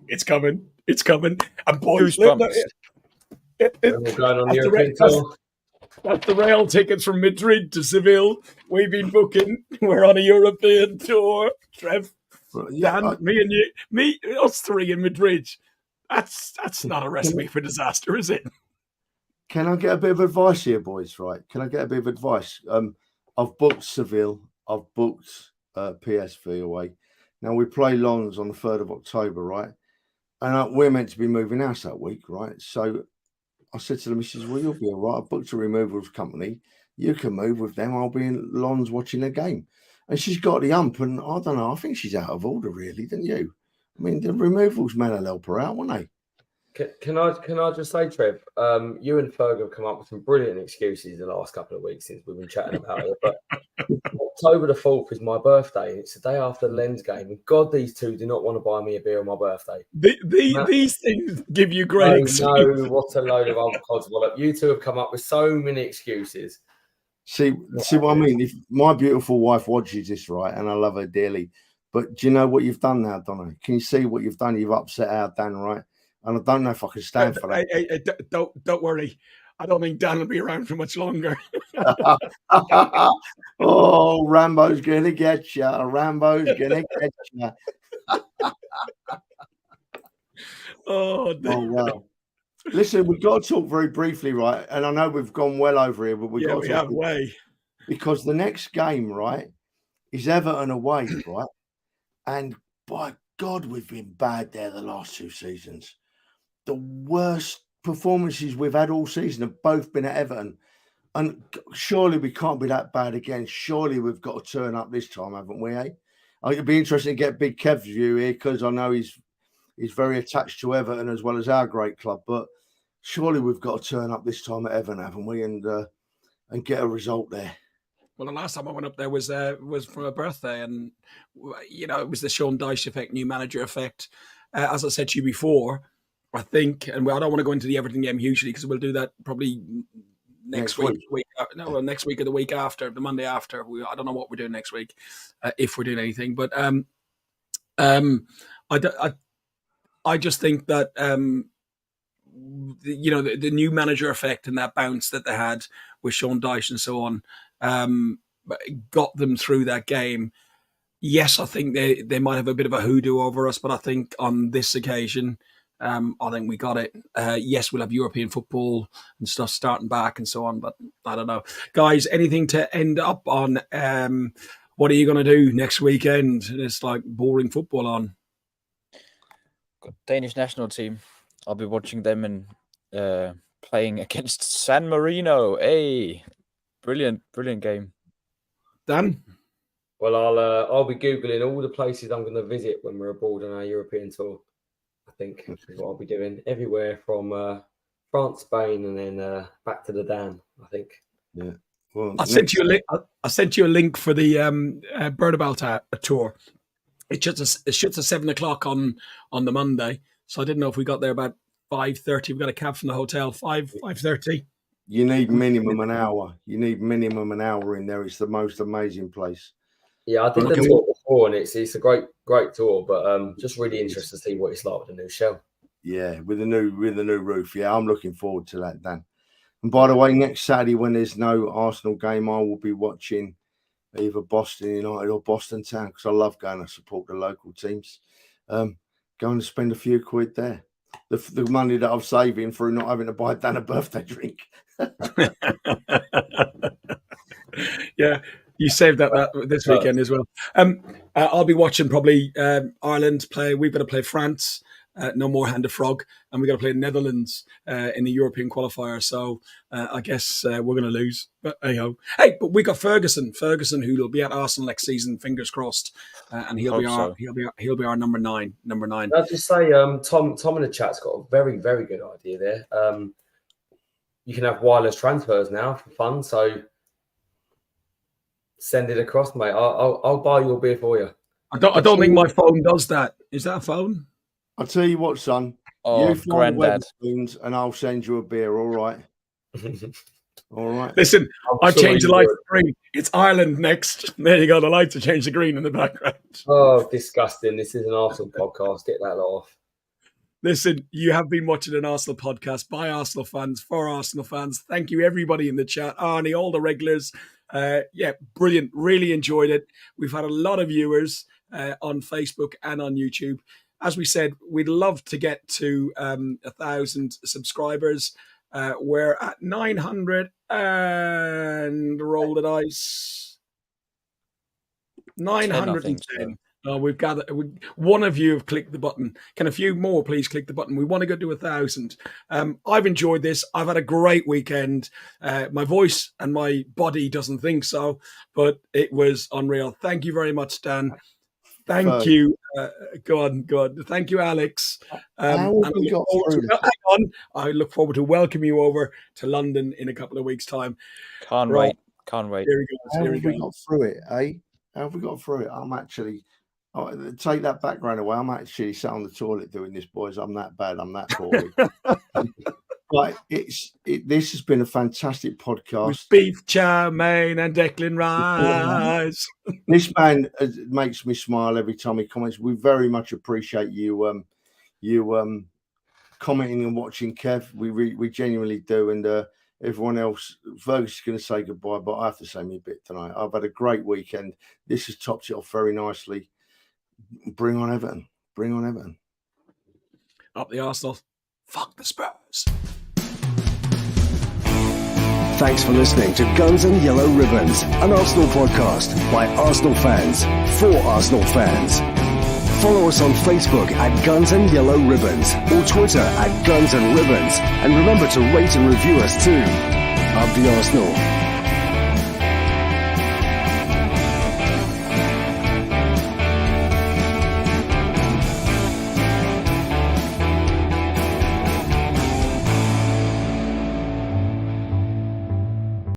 It's coming. It's coming. And boys, Goosebumps. We're going on the That's the European right- tour. that's the rail tickets from Madrid to Seville. We've been booking. We're on a European tour. Trev, Yeah, Dan, us three in Madrid. That's not a recipe for disaster, is it? Can I get a bit of advice here, boys? Right? Can I get a bit of advice? I've booked Seville. I've booked PSV away. Now we play Lens on the 3rd of October, right? And we're meant to be moving house that week, right? So I said to the missus, well, you'll be all right. I booked a removals company. You can move with them. I'll be in Lens watching a game. And she's got the ump, and I don't know. I think she's out of order, really, don't you? I mean, the removals men will help her out, won't they? Can I just say, Trev, you and Ferg have come up with some brilliant excuses the last couple of weeks since we've been chatting about it. But October the 4th is my birthday, and it's the day after the Lens game. And God, these two do not want to buy me a beer on my birthday. These things give you great No, excuse. what a load of old codswallop. You two have come up with so many excuses. See what I mean? If my beautiful wife watches this, right, and I love her dearly, but do you know what you've done now, Donna? Can you see what you've done? You've upset our Dan, right? And I don't know if I can stand for that. Hey, don't worry. I don't think Dan will be around for much longer. Oh, Rambo's gonna get you. Rambo's gonna get you. Oh, Oh wow! Listen, we've got to talk very briefly, right? And I know we've gone well over here, but we've got to talk have way. because the next game, right, is Everton away, right? And by God, we've been bad there the last 2 seasons. The worst performances we've had all season have both been at Everton. And surely we can't be that bad again. Surely we've got to turn up this time, haven't we, eh? It'd be interesting to get Big Kev's view here because I know he's very attached to Everton as well as our great club. But surely we've got to turn up this time at Everton, haven't we? And get a result there. Well, the last time I went up there was for my birthday, and it was the Sean Dyche effect, new manager effect. As I said to you before, I think, and I don't want to go into the Everton game hugely because we'll do that probably next week. Next week or the week after, the Monday after. I don't know what we're doing next week, if we're doing anything. But I just think that the new manager effect and that bounce that they had with Sean Dyche and so on got them through that game. Yes, I think they might have a bit of a hoodoo over us, but I think on this occasion, I think we got it. Yes, we'll have European football and stuff starting back and so on, but I don't know. Guys, anything to end up on? What are you going to do next weekend? It's like boring football on. Got Danish national team. I'll be watching them and playing against San Marino. Hey, brilliant game. Dan? Well, I'll be Googling all the places I'm going to visit when we're abroad on our European tour. I think is what I'll be doing everywhere from France, Spain, and then back to the Dan. I think. Yeah. Well, I sent you a link. I sent you a link for the Bernabout tour. It shuts at 7:00 on the Monday, so I didn't know if we got there about 5:30. We've got a cab from the hotel, 5:30. You need minimum an hour. You need minimum an hour in there. It's the most amazing place. Yeah, I did the tour before, and it's a great tour, but just really interested to see what it's like with the new shell. Yeah, with the new roof. Yeah, I'm looking forward to that, Dan. And by the way, next Saturday when there's no Arsenal game, I will be watching either Boston United or Boston Town because I love going to support the local teams. Going to spend a few quid there. The money that I'm saving through not having to buy Dan a birthday drink. Yeah, you saved that this weekend as well. I'll be watching probably Ireland play. We've got to play France. No more hand of frog, and we've got to play Netherlands in the European qualifier. So I guess we're going to lose. But hey, but we got Ferguson, who will be at Arsenal next season. Fingers crossed, and he'll be our number nine. I'll just say, Tom in the chat's got a very, very good idea there. You can have wireless transfers now for fun. So send it across, mate. I'll buy your beer for you. I don't think my phone does that. Is that a phone? I'll tell you what, son. Oh, you find granddad. Wetherspoons and I'll send you a beer, all right? All right. Listen, I've changed the lights to green. It's Ireland next. There you go. The lights have changed to green in the background. Oh, disgusting. This is an Arsenal podcast. Get that off. Listen, you have been watching an Arsenal podcast by Arsenal fans for Arsenal fans. Thank you, everybody in the chat. Arnie, all the regulars. Yeah, brilliant. Really enjoyed it. We've had a lot of viewers on Facebook and on YouTube. As we said, we'd love to get to 1,000 subscribers. We're at 900 and roll the dice. 910. We've got one of you have clicked the button. Can a few more please click the button? We want to go to 1,000. I've enjoyed this. I've had a great weekend. My voice and my body doesn't think so, but it was unreal. Thank you very much, Dan. Thank you. Go on. Thank you, Alex. I look forward to welcoming you over to London in a couple of weeks' time. Can't wait. Here we go. How have we got through it, eh? How have we got through it? I'm actually, take that background away. I'm actually sat on the toilet doing this, boys. I'm that bad. I'm that poorly. But this has been a fantastic podcast. With Beef, Chow, Main, and Declan Riiice. This man makes me smile every time he comments. We very much appreciate you commenting and watching, Kev. We genuinely do. And everyone else, Fergus is going to say goodbye, but I have to say me a bit tonight. I've had a great weekend. This has topped it off very nicely. Bring on Everton. Up the Arsenal. Fuck the Spurs. Thanks for listening to Guns and Yellow Ribbons, an Arsenal podcast by Arsenal fans for Arsenal fans. Follow us on Facebook at Guns and Yellow Ribbons or Twitter at Guns and Ribbons. And remember to rate and review us too. Up the Arsenal.